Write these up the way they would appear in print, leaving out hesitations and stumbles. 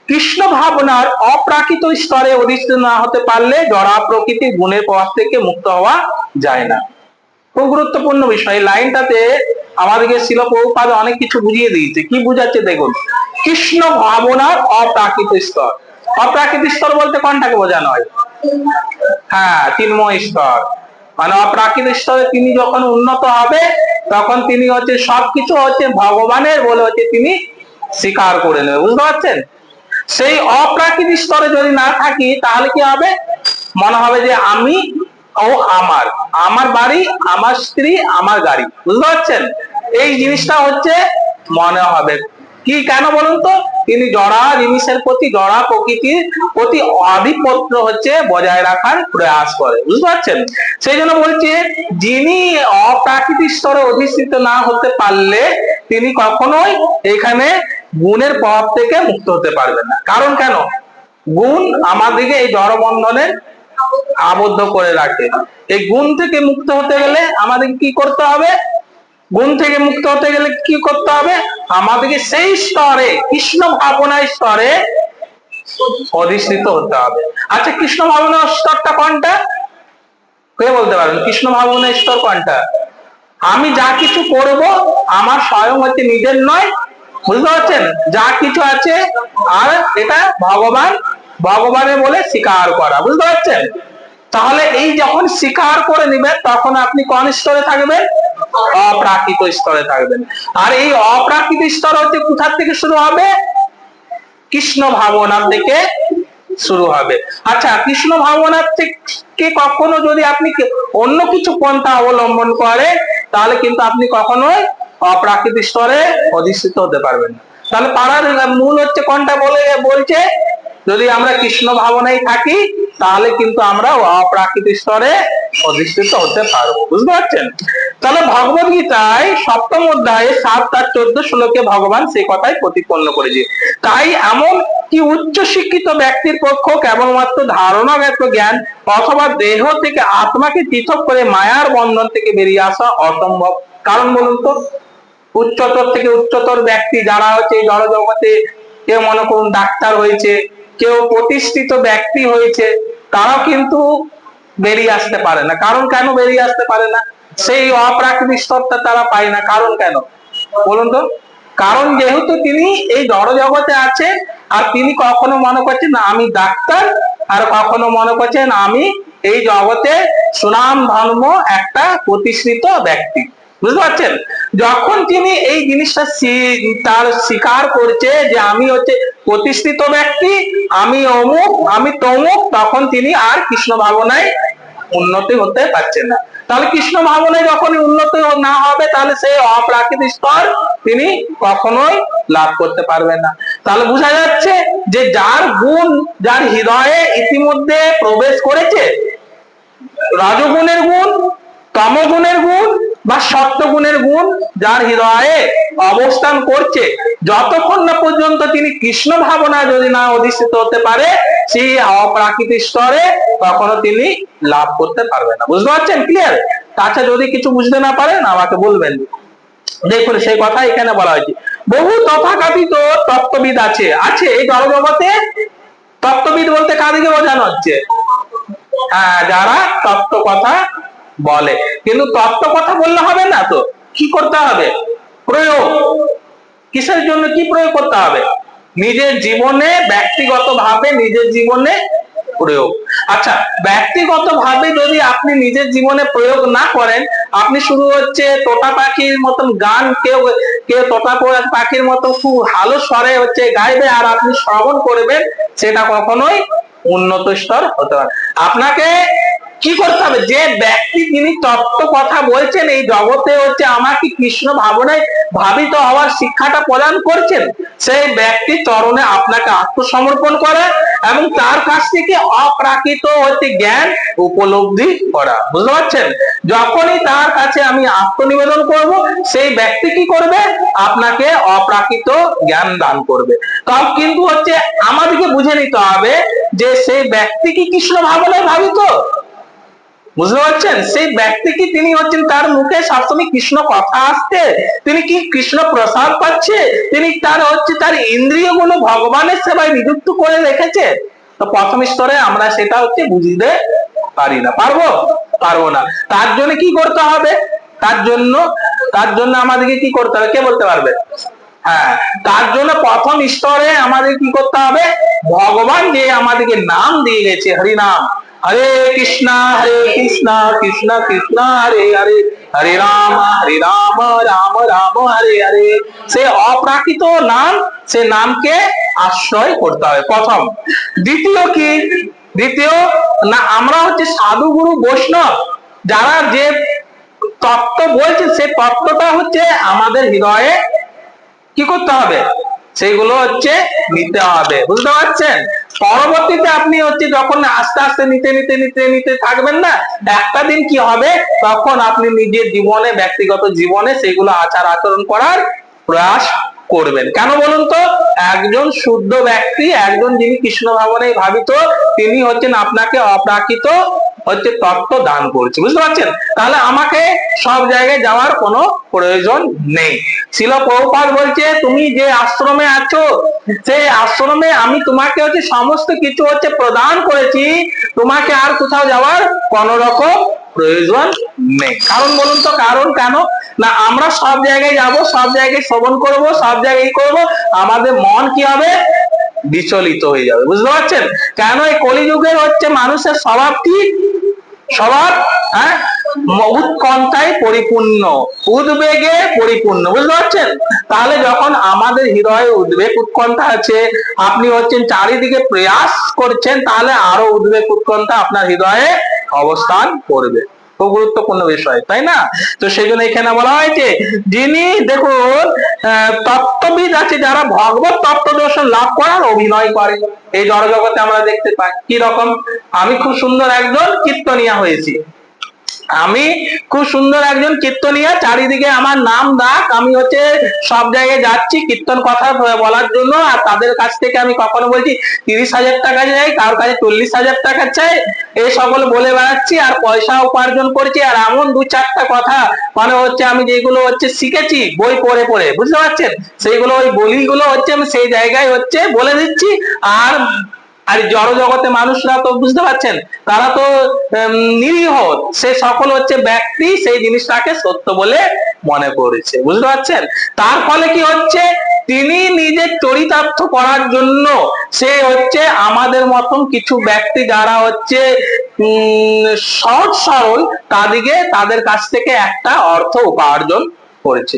কৃষ্ণ ভাবনার অপ্রাকৃত স্তরে অধিষ্ঠিত না হতে পারলে জড়া প্রকৃতির গুণের প্রভাব থেকে মুক্ত হওয়া যায় না। খুব গুরুত্বপূর্ণ বিষয়। লাইনটাতে আমাদেরকে শিল প্রভুপাদ অনেক কিছু বুঝিয়ে দিয়েছে। কি বুঝাচ্ছে দেখুন, কৃষ্ণ ভাবনার অপ্রাকৃত স্তর। অপ্রাকৃত স্তর বলতে কোনটাকে বোঝানো হয়? হ্যাঁ, চিন্ময় স্তর। মানে অপ্রাকৃত স্তরে তিনি যখন উন্নত হবে তখন তিনি হচ্ছে সবকিছু হচ্ছে ভগবানের বলে হচ্ছে তিনি স্বীকার করে নেবে। বুঝতে পারছেন? সেই অপ্রাকৃতিক স্তরে যদি না থাকি তাহলে কি হবে? মনে হবে যে আমি ও আমার, আমার বাড়ি, আমার স্ত্রী, আমার গাড়ি। বুঝতে পারছেন? এই জিনিসটা হচ্ছে মনে হবে। কি কেন বলুন তো? তিনি জড়া জিনিসের প্রতি, জড়া প্রকৃতির প্রতি আধিপত্য হচ্ছে বজায় রাখার প্রয়াস করে। বুঝতে পারছেন? সেই জন্য বলছে যিনি অপ্রাকৃতিক স্তরে অধিষ্ঠিত না হতে পারলে তিনি কখনোই এখানে গুণের প্রভাব থেকে মুক্ত হতে পারবেন না। কারণ কেন? গুণ আমাদেরকে এই জড়বন্ধনে আবদ্ধ করে রাখে। এই গুণ থেকে মুক্ত হতে গেলে আমাদের কি করতে হবে? গুণ থেকে মুক্ত হতে গেলে কি করতে হবে? আমাদেরকে সেই স্তরে, কৃষ্ণ ভাবনার স্তরে অধিষ্ঠিত হতে হবে। আচ্ছা, কৃষ্ণ ভাবনার স্তরটা কোনটা? কে বলতে পারবেন কৃষ্ণ ভাবনার স্তর কোনটা? আমি যা কিছু করব আমার স্বয়ং হচ্ছে নিজের নয়। বুঝতে পারছেন? যা কিছু আছে আর এটা ভগবান, ভগবানের বলে স্বীকার করা। বুঝতে পারছেন? তাহলে এই যখন স্বীকার করে নেবেন তখন আপনি কোন স্তরে থাকবেন? অপ্রাকৃত স্তরে থাকবেন। আর এই অপ্রাকৃত স্তর হচ্ছে কোথা থেকে শুরু হবে? কৃষ্ণ ভাবনা থেকে শুরু হবে। আচ্ছা, কৃষ্ণ ভাবনা থেকে কখনো যদি আপনি অন্য কিছু পন্থা অবলম্বন করেন তাহলে কিন্তু আপনি কখনোই অপ্রাকৃতিক স্তরে অধিষ্ঠিত হতে পারবেন না। তাহলে পাড়ার মূল হচ্ছে কোনটা বলছে? যদি আমরা কৃষ্ণ ভাবনায় থাকি তাহলে কিন্তু আমরা অপ্রাকৃতিক স্তরে অধিষ্ঠিত হতে পারবো। বুঝতে পারছেন? তাহলে ভগবদ গীতায় 7ম অধ্যায়ে 7 আর 14 শ্লোকে ভগবান সেই কথাই প্রতিপন্ন করেছে। তাই এমন কি উচ্চ শিক্ষিত ব্যক্তির পক্ষ কেবলমাত্র ধারণাগত জ্ঞান অথবা দেহ থেকে আত্মাকে পৃথক করে মায়ার বন্ধন থেকে বেরিয়ে আসা অসম্ভব। কারণ বলুন তো, উচ্চতর থেকে উচ্চতর ব্যক্তি যারা হচ্ছে জড় জগতে, কেউ মনে করুন ডাক্তার হয়েছে, কেউ প্রতিষ্ঠিত ব্যক্তি হয়েছে, তারাও কিন্তু বেরিয়ে আসতে পারে না। কারণ কেন বেরিয়ে আসতে পারে না? সেই অপ্রাকৃতিক স্তরটা তারা পায় না। কারণ কেন বলুন তো? কারণ যেহেতু তিনি এই জড় জগতে আছে আর তিনি কখনো মনে করছেন না আমি ডাক্তার, আর কখনো মনে করছেন আমি এই জগতে সুনাম ধর্ম একটা প্রতিষ্ঠিত ব্যক্তি। বুঝতে পারছেন? যখন তিনি এই জিনিসটা তার স্বীকার করছে যে আমি হচ্ছে প্রতিষ্ঠিত ব্যক্তি, আমি অমুক, আমি তমুক, তখন তিনি আর কৃষ্ণ ভাবনায় উন্নতি হতে পারছেন না। তাহলে কৃষ্ণ ভাবনায় যখন উন্নতি না হবে তাহলে সেই অপ্রাকৃতিক স্তর তিনি কখনোই লাভ করতে পারবেন না। তাহলে বোঝা যাচ্ছে যে যার গুণ যার হৃদয়ে ইতিমধ্যে প্রবেশ করেছে, রজগুণের গুণ, তমগুণের গুণ বা সত্যগুণের গুণ যার হৃদয়ে অবস্থান করছে, যতক্ষণ না পর্যন্ত তিনি কৃষ্ণ ভাবনা যদি না অধিষ্ঠিত হতে পারে সেই অপ্রাকৃতিক স্তরে কখনো তিনি লাভ করতে পারবে না। বুঝতে পারছেন? ক্লিয়ার? তাছাড়া যদি কিছু বুঝতে না পারেন আমাকে বলবেন। দেখুন সেই কথা এখানে বলা হয়েছে। বহু তথাকথিত তত্ত্ববিদ আছে এই জগতে। তত্ত্ববিদ বলতে কাদেরকে বোঝানো হচ্ছে? হ্যাঁ, যারা তত্ত্ব কথা বলে। কিন্তু তত্ত্ব কথা বললে হবে না তো, কি করতে হবে? প্রয়োগ। কিসের জন্য কি প্রয়োগ করতে হবে? নিজের জীবনে, ব্যক্তিগত ভাবে নিজের জীবনে প্রয়োগ। আচ্ছা, ব্যক্তিগত ভাবে যদি আপনি নিজের জীবনে প্রয়োগ না করেন, আপনি শুধু হচ্ছে তোতা পাখির মতন গান, কেউ কেউ তোতা পাখির মতো খুব ভালো স্বরে হচ্ছে গাইবে আর আপনি শ্রবণ করবেন, সেটা কখনোই উন্নত স্তর হতে পারে। আপনাকে কি করতে হবে? যে ব্যক্তি তিনি তত্ত্ব কথা বলছেন, এই জগতে হচ্ছে আমাকে কৃষ্ণ ভাবনায় ভাবিত হওয়ার শিক্ষাটা প্রদান করছেন, সেই ব্যক্তি চরণে আপনাকে আত্মসমর্পণ করা এবং তার কাছ থেকে অপ্রাকৃত হচ্ছে জ্ঞান উপলব্ধি করা। বুঝতে পারছেন? যখনই তার কাছে আমি আত্মনিবেদন করব, সেই ব্যক্তি কি করবে? আপনাকে অপ্রাকৃত জ্ঞান দান করবে। তাও কিন্তু হচ্ছে আমাদেরকে বুঝে নিতে হবে যে সেই ব্যক্তি কি কৃষ্ণ ভাবনায় ভাবিত? বুঝতে পারছেন? সেই ব্যক্তি কি তিনি হচ্ছেন তার মুখে সবসময় কৃষ্ণ কথা আসছে, তিনি কি কৃষ্ণ প্রসাদ পাচ্ছে, তিনি তার ইন্দ্রিয় গুলো ভগবানের সেবায় নিযুক্ত করে রেখেছে? তো প্রথম স্তরে আমরা সেটা বুঝতে পারি না, পারবো না। তার জন্য কি করতে হবে? তার জন্য আমাদেরকে কি করতে হবে, কে বলতে পারবে? হ্যাঁ, তার জন্য প্রথম স্তরে আমাদের কি করতে হবে? ভগবান যে আমাদেরকে নাম দিয়ে গেছে, হরি নাম, হরে কৃষ্ণ কৃষ্ণ কৃষ্ণ হরে হরে, হরে রাম রাম রাম হরে হরে, সে অপ্রাকৃত নাম, সে নামকে আশ্রয় করতে হবে প্রথম। দ্বিতীয় না, আমরা সাধু গুরু বৈষ্ণব যারা যে তত্ত্ব বলছে, সে তত্ত্বটা আমাদের হৃদয়ে কি করতে হবে? সেগুলো নিতে হবে, বুঝতে পারছেন? পরবর্তীতে আপনি যখন আস্তে আস্তে নিতে নিতে নিতে নিতে থাকবেন না, একটা দিন কি হবে, তখন আপনি নিজের জীবনে, ব্যক্তিগত জীবনে সেগুলো আচার আচরণ করার প্রয়াস করবেন। কেন বলুন তো? একজন শুদ্ধ ব্যক্তি, একজন যিনি কৃষ্ণ ভাবনে ভাবিত, তিনি আপনাকে অপ্রাকৃত তত্ত্ব দান করছে, বুঝতে পারছেন? তাহলে আমাকে সব জায়গায় যাওয়ার কোনো প্রয়োজন নেই। শিল প্রভুপাদ বলছে, তুমি যে আশ্রমে আছো, সেই আশ্রমে আমি তোমাকে সমস্ত কিছু প্রদান করেছি, তোমাকে আর কোথাও যাওয়ার কোন রকম প্রয়োজন নেই। কারণ বলুন তো, কারণ কেন না, আমরা সব জায়গায় যাব, সব জায়গায় শ্রবণ করব, সব জায়গায় করব, আমাদের মন কি হবে? বিচলিত হয়ে যাবে, বুঝতে পারছেন? কেন? এই কলিযুগের মানুষের স্বভাব কি? স্বভাব উৎকণ্ঠায় পরিপূর্ণ, উদ্বেগে পরিপূর্ণ, বুঝতে পারছেন? তাহলে যখন আমাদের হৃদয়ে উদ্বেগ উৎকণ্ঠা আছে, আপনি চারিদিকে প্রয়াস করছেন, তাহলে আরো উদ্বেগ উৎকণ্ঠা আপনার হৃদয়ে অবস্থান করবে। খুব গুরুত্বপূর্ণ বিষয়, তাই না? তো সেই জন্য এখানে বলা হয়েছে, যিনি দেখুন তত্ত্ববিদ আছে, যারা ভগবত তত্ত্ব দর্শন লাভ করার অভিনয় করে এই জড়জগতে আমরা দেখতে পাই। কি রকম? আমি খুব সুন্দর একজন কীর্তনিয়া হয়েছি, আমি খুব সুন্দর একজন কীর্তনিয়া, চারিদিকে আমার নাম ডাক, আমি সব জায়গায় যাচ্ছি কীর্তন কথা বলার জন্য, আর তাদের কাছ থেকে আমি কখনো বলছি 30,000 টাকা চাই, কারোর কাছে 40,000 টাকা চাই, এই সকল বলে বেড়াচ্ছি, আর পয়সা উপার্জন করছি। আর এমন 2-4টা কথা আমি যেগুলো শিখেছি বই পড়ে পড়ে, বুঝতে পারছেন, সেইগুলো ওই বলিগুলো আমি সেই জায়গায় বলে দিচ্ছি। আর জড় জগতে মানুষরা তো বুঝতে পারছেন, তারা তো নিরীহ, সে সকল ব্যক্তি সেই জিনিসটাকে সত্য বলে মনে করেছে, বুঝতে পারছেন? তার ফলে কি হচ্ছে, তিনি নিজের চরিতার্থ করার জন্য সে আমাদের মতন কিছু ব্যক্তি যারা সহজ সরল, তাদের কাছ থেকে একটা অর্থ উপার্জন করেছে।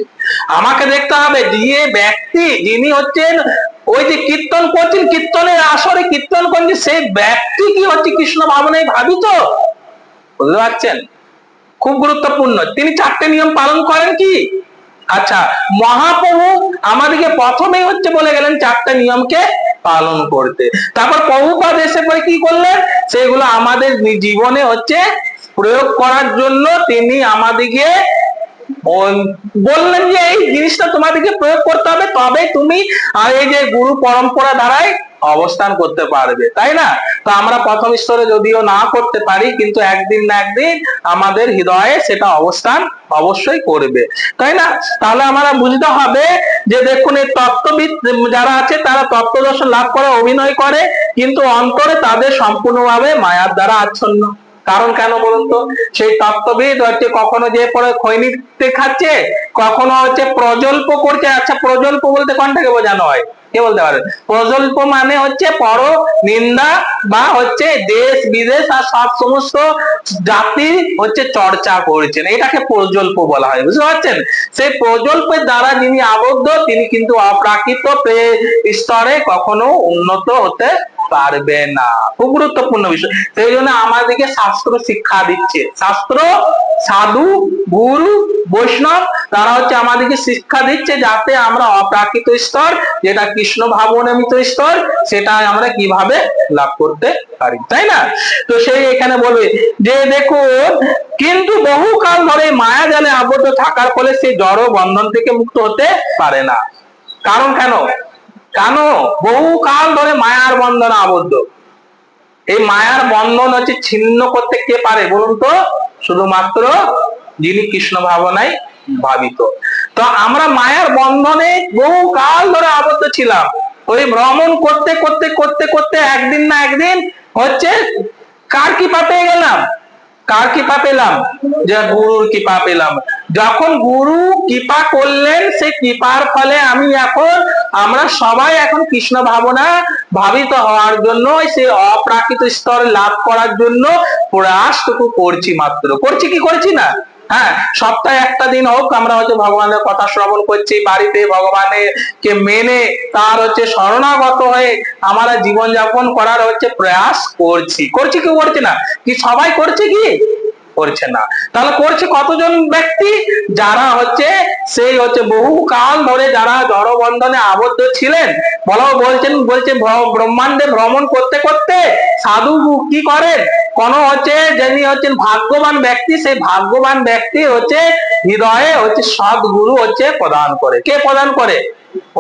আমাকে দেখতে হবে, যে ব্যক্তি যিনি ওই যে কীর্তন করছেন, কীর্তনের আসরে কীর্তন করছেন, সেই ব্যক্তি কি কৃষ্ণ ভাবনায় ভাবিত, বুঝতে পারছেন? খুব গুরুত্বপূর্ণ। তিনি 4টে নিয়ম পালন করেন কি? আচ্ছা, মহাপ্রভু আমাদেরকে প্রথমেই বলে গেলেন 4টে নিয়মকে পালন করতে। তারপর প্রভুপাদ এসে পরে কি করলেন, সেগুলো আমাদের জীবনে প্রয়োগ করার জন্য তিনি আমাদেরকে বললেন যে এই জিনিসটা তোমাদেরকে প্রয়োগ করতে হবে, তবে তুমি এই যে গুরু পরম্পরা দ্বারাই অবস্থান করতে পারবে, তাই না? তো আমরা প্রথম স্তরে যদিও না করতে পারি, কিন্তু একদিন না একদিন আমাদের হৃদয়ে সেটা অবস্থান অবশ্যই করবে, তাই না? তাহলে আমরা বুঝতে হবে যে দেখুন, এই তত্ত্ববিদ যারা আছে, তারা তত্ত্ব দর্শন লাভ করে অভিনয় করে, কিন্তু অন্তরে তাদের সম্পূর্ণভাবে মায়ার দ্বারা আচ্ছন্ন। কারণ কেন বলুন তো? সেই তত্ত্ববিদ কখনো যে পরে খৈনিতে খাচ্ছে, কখনো প্রজল্প করছে। আচ্ছা, প্রজল্প বলতে কোনটাকে বোঝানো হয়, কে বলতে পারেন? প্রজল্প মানে পর নিন্দা, বা দেশ বিদেশ আর সব সমস্ত জাতির চর্চা করছেন, এটাকে প্রজল্প বলা হয়, বুঝতে পারছেন? সেই প্রজল্পের দ্বারা যিনি আবদ্ধ, তিনি কিন্তু অপ্রাকৃত স্তরে কখনো উন্নত হতে পারবে না। খুব গুরুত্বপূর্ণ বিষয়। সেই জন্য আমাদেরকে শাস্ত্র শিক্ষা দিচ্ছে, শাস্ত্র, সাধু, গুরু, বৈষ্ণব, তারা আমাদেরকে শিক্ষা দিচ্ছে, যাতে আমরা অপ্রাকৃত স্তর, যেটা কৃষ্ণ ভাবনামিত স্তর, সেটা আমরা কিভাবে লাভ করতে পারি, তাই না? তো সেই এখানে বলবে যে দেখুন, কিন্তু বহুকাল ধরে মায়া জালে আবদ্ধ থাকার ফলে সেই জড় বন্ধন থেকে মুক্ত হতে পারে না। কারণ কেন? বহু কাল ধরে মায়ার বন্ধনে আবদ্ধ, এই মায়ার বন্ধন হচ্ছে ছিন্ন করতে কে পারে বলুন তো? শুধুমাত্র যিনি কৃষ্ণ ভাবনায় ভাবিত। তো আমরা মায়ার বন্ধনে বহু কাল ধরে আবদ্ধ ছিলাম। ওই ভ্রমণ করতে করতে করতে করতে একদিন না একদিন হচ্ছে কার কৃপা পেয়ে গেলাম? কার কৃপা পেলাম? যে গুরুর কৃপা পেলাম। যখন গুরু কৃপা করলেন, সেই কৃপার ফলে আমরা সবাই এখন কৃষ্ণ ভাবনা ভাবিত হওয়ার জন্য, সেই অপ্রাকৃত স্তর লাভ করার জন্য প্রয়াসটুকু করছি। মাত্র করছি কি করছি না? হ্যাঁ, সপ্তাহে একটা দিন হোক আমরা হচ্ছে ভগবানের কথা শ্রবণ করছি, বাড়িতে ভগবানের কে মেনে তার হচ্ছে শরণাগত হয়ে আমরা জীবনযাপন করার হচ্ছে প্রয়াস করছি। করছি কি করছি না? কি সবাই করছে কি? করছে না। তাহলে করছে কতজন ব্যক্তি? যারা হচ্ছে সেই হচ্ছে বহু কাল ধরে যারা জড় বন্ধনে আবদ্ধ ছিলেন। বলছে ব্রহ্মাণ্ডে ভ্রমণ করতে করতে সাধু কি করেন? কোন হচ্ছে যিনি হচ্ছেন ভাগ্যবান ব্যক্তি, সেই ভাগ্যবান ব্যক্তি হচ্ছে হৃদয়ে হচ্ছে সদ্গুরু হচ্ছে প্রদান করে। কে প্রদান করে?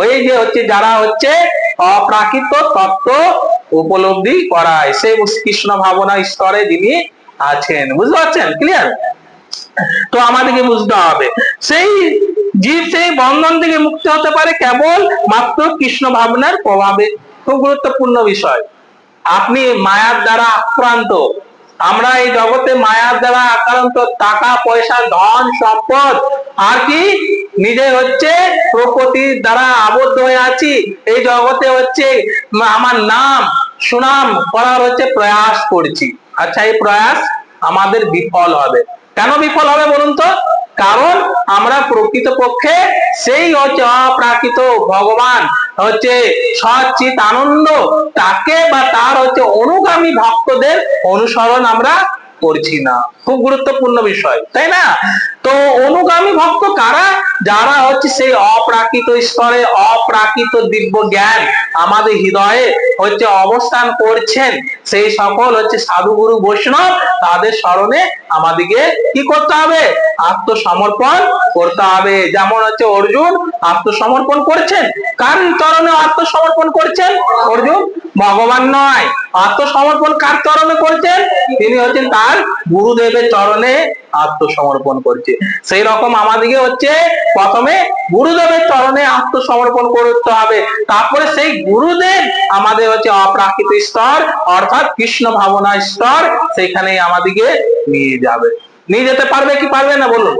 ওই যে হচ্ছে যারা হচ্ছে অপ্রাকৃত তত্ত্ব উপলব্ধি করায়, সেই কৃষ্ণ ভাবনা স্তরে যিনি আছেন। বুঝতে পারছেন? ক্লিয়ার? তো আমাদেরকে বুঝতে হবে সেই জীব সেই বন্ধন থেকে মুক্তি হতে পারে কেবল মাত্র কৃষ্ণ ভাবনার প্রভাবে। খুব গুরুত্বপূর্ণ বিষয়। আপনি মায়ার দ্বারা আক্রান্ত, আমরা এই জগতে মায়ার দ্বারা আক্রান্ত, টাকা পয়সা ধন সম্পদ আর কি নিজে হচ্ছে প্রকৃতির দ্বারা আবদ্ধ হয়ে আছি। এই জগতে হচ্ছে আমার নাম সুনাম করার হচ্ছে প্রয়াস করছি। আচ্ছা, এই প্রয়াস আমাদের বিফল হবে। কেন বিফল হবে বলুন তো? কারণ আমরা প্রকৃতপক্ষে সেই হচ্ছে অপ্রাকৃত ভগবান হচ্ছে সচ্চিত আনন্দ, তাকে বা তার হচ্ছে অনুগামী ভক্তদের অনুসরণ আমরা করছি না। খুব গুরুত্বপূর্ণ বিষয়, তাই না? তো অনুগামী ভক্ত কারা? যারা হচ্ছে সেই অপ্রাকৃত স্তরে অপ্রাকৃত দিব্য জ্ঞান আমাদের হৃদয়ে হচ্ছে অবস্থান করছেন, সেই সকল হচ্ছে সাধুগুরু বৈষ্ণব, তাদের স্মরণে আমাদেরকে কি করতে হবে? আত্মসমর্পণ করতে হবে। যেমন হচ্ছে অর্জুন আত্মসমর্পণ করছেন। কার চরণে আত্মসমর্পণ করছেন অর্জুন? ভগবান নয়। আত্মসমর্পণ কার চরণে করছেন? তিনি হচ্ছেন তার গুরুদেবের চরণে আত্মসমর্পণ করছে। সেই রকম আমাদেরকে হচ্ছে প্রথমে গুরুদেবের চরণে আত্মসমর্পণ করতে হবে। তারপরে সেই গুরুদেব আমাদের হচ্ছে অপ্রাকৃত স্তর অর্থাৎ কৃষ্ণ ভাবনা স্তর, সেখানে আমাদেরকে নিয়ে যাবে। নিয়ে যেতে পারবে কি পারবে না বলুন?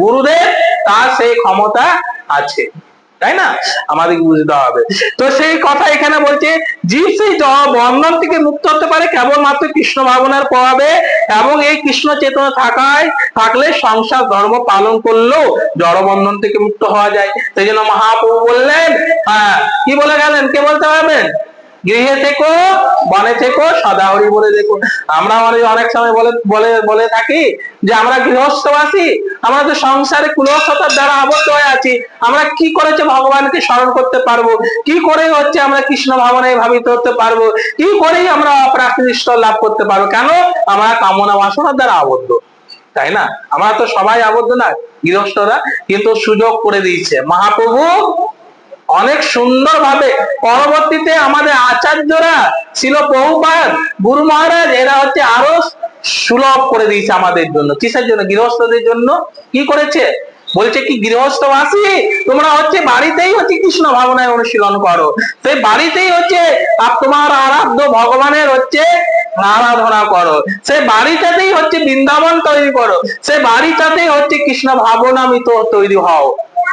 গুরুদেব তার সেই ক্ষমতা আছে, তাই না? আমাদের বুঝতে হবে। তো সেই কথা এখানে বলছে জীব সেই বন্ধন থেকে মুক্ত হতে পারে কেবলমাত্র কৃষ্ণ ভাবনার প্রভাবে, এবং এই কৃষ্ণ চেতনা থাকলে সংসার ধর্ম পালন করলেও জড় বন্ধন থেকে মুক্ত হওয়া যায়। সেই জন্য মহাপ্রভু বললেন, হ্যাঁ, কি বলে গেলেন? কে বলতে পারবেন? গৃহে থেকো বনে থেকো সদা হরি বলে দেখো। আমরা অনেক সময় বলে থাকি যে আমরা গৃহস্থবাসী, আমরা তো সংসারে কুলস্থতার দ্বারা আবদ্ধ হয়ে আছি, আমরা কি করেছে ভগবানকে স্মরণ করতে পারবো? কি করে হচ্ছে আমরা কৃষ্ণ ভাবনায় ভাবিত হতে পারবো? কি করেই আমরা অপ্রাকৃত স্তর লাভ করতে পারবো? কেন? আমরা কামনা বাসনার দ্বারা আবদ্ধ, তাই না? আমরা তো সবাই আবদ্ধ না, গৃহস্থরা, কিন্তু সুযোগ করে দিয়েছে মহাপ্রভু অনেক সুন্দর ভাবে। পরবর্তীতে আমাদের আচার্যরা ছিল প্রভুপাদ, গুরু মহারাজ, এরা হচ্ছে আরো সুলভ করে দিয়েছে আমাদের জন্য। কিসের জন্য? গৃহস্থদের জন্য। কি করেছে? বলছে কি, গৃহস্থবাসী তোমরা হচ্ছে বাড়িতেই হচ্ছে কৃষ্ণ ভাবনায় অনুশীলন করো, সেই বাড়িতেই হচ্ছে তোমার আরাধ্য ভগবানের হচ্ছে আরাধনা করো, সেই বাড়িটাতেই হচ্ছে বৃন্দাবন তৈরি করো, সেই বাড়িটাতেই হচ্ছে কৃষ্ণ ভাবনামিত তৈরি হও।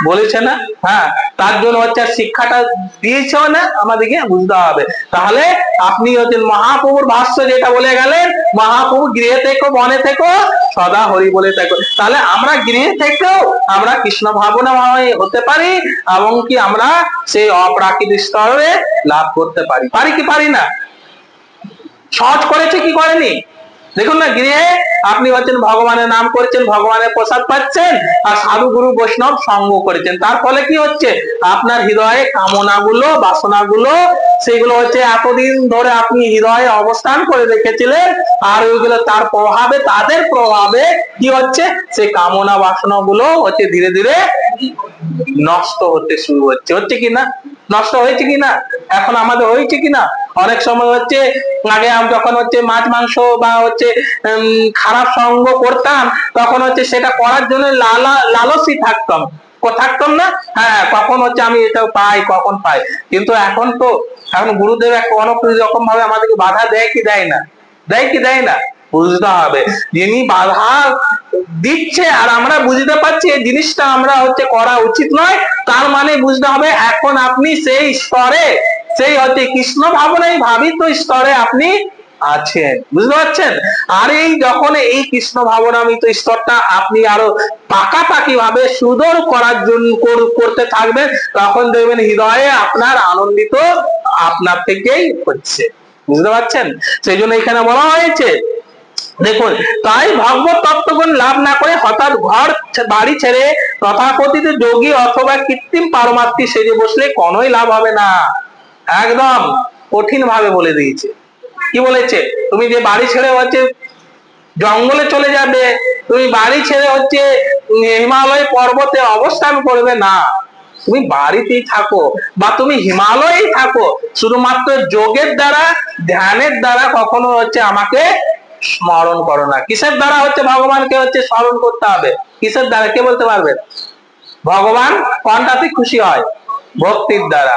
বলেছে না? হ্যাঁ, তার জন্য হচ্ছে শিক্ষাটা দিয়েছে না, আমাদেরকে বুঝতে হবে। তাহলে আপনি হচ্ছেন মহাপ্রভুর ভাষ্য যেটা বলে গেলেন, মহাপ্রভু গৃহে থেকো বনে থেকো সদা হরি বলে থাকো। তাহলে আমরা গৃহে থেকেও আমরা কৃষ্ণ ভাবনাময় হতে পারি, এবং কি আমরা সেই অপ্রাকৃত স্তরে লাভ করতে পারি। পারি কি পারি না? সহজ করেছে কি করেনি? দেখুন না, গৃহে আপনি হচ্ছেন ভগবানের নাম করছেন, ভগবানের প্রসাদ পাচ্ছেন, আর সাধু গুরু বৈষ্ণব সঙ্গ করেছেন। তার ফলে কি হচ্ছে? আপনার হৃদয়ে কামনাগুলো বাসনাগুলো সেগুলো হচ্ছে এতদিন ধরে আপনি হৃদয়ে অবস্থান করে রেখেছিলেন, আর ওইগুলো তার প্রভাবে, তাদের প্রভাবে কি হচ্ছে? সেই কামনা বাসনা গুলো হচ্ছে ধীরে ধীরে নষ্ট হতে শুরু হচ্ছে। হচ্ছে কিনা? নষ্ট হয়েছে কিনা? এখন আমাদের হয়েছে কিনা? অনেক সময় হচ্ছে আগে আমি যখন হচ্ছে মাছ মাংস বা হচ্ছে খারাপ সঙ্গ করতাম, তখন হচ্ছে সেটা করার জন্য লালসী থাকতাম না। হ্যাঁ, কখন হচ্ছে আমি এটা পাই, কখন পাই। কিন্তু এখন গুরুদেব কোনো রকম ভাবে আমাদেরকে বাধা দেয় কি দেয় না? দেয় কি দেয় না? বুঝতে হবে, যিনি বাধা দিচ্ছে আর আমরা বুঝতে পারছি এই জিনিসটা আমরা হচ্ছে করা উচিত নয়, তার মানে বুঝতে হবে এখন আপনি সেই স্তরে, সেই হচ্ছে কৃষ্ণ ভাবনায় ভাবিত স্তরে আপনি আছেন। বুঝতে পারছেন? আর এই যখন এই কৃষ্ণ ভাবনামিত স্তরটা আপনি আরো পাকাপাকি ভাবে সুদূর করার জন্য করতে থাকবেন, তখন দেখবেন হৃদয়ে আপনার আনন্দিত আপনার থেকেই হচ্ছে। বুঝতে পারছেন? সেই জন্য এখানে বলা হয়েছে, দেখুন, তাই ভগবত তত্ত্বগুণ লাভ না করে হঠাৎ ঘর বাড়ি ছেড়ে তথাকথিত যোগী অথবা কৃত্রিম পারমার্থী সেজে বসলে কোনোই লাভ হবে না। একদম কঠিন ভাবে বলে দিয়েছে। কি বলেছে? তুমি যে বাড়ি ছেড়ে হচ্ছে জঙ্গলে চলে যাবে, তুমি বাড়ি ছেড়ে হচ্ছে হিমালয় পর্বতে অবস্থান করবে না, তুমি বাড়িতেই থাকো বা তুমি হিমালয়েই থাকো, শুধুমাত্র যোগের দ্বারা, ধ্যানের দ্বারা কখনো হচ্ছে আমাকে স্মরণ করো না। কিসের দ্বারা হচ্ছে ভগবানকে হচ্ছে স্মরণ করতে হবে? কিসের দ্বারা? কে বলতে পারবেন? ভগবান কোনটাতে খুশি হয়? ভক্তির দ্বারা।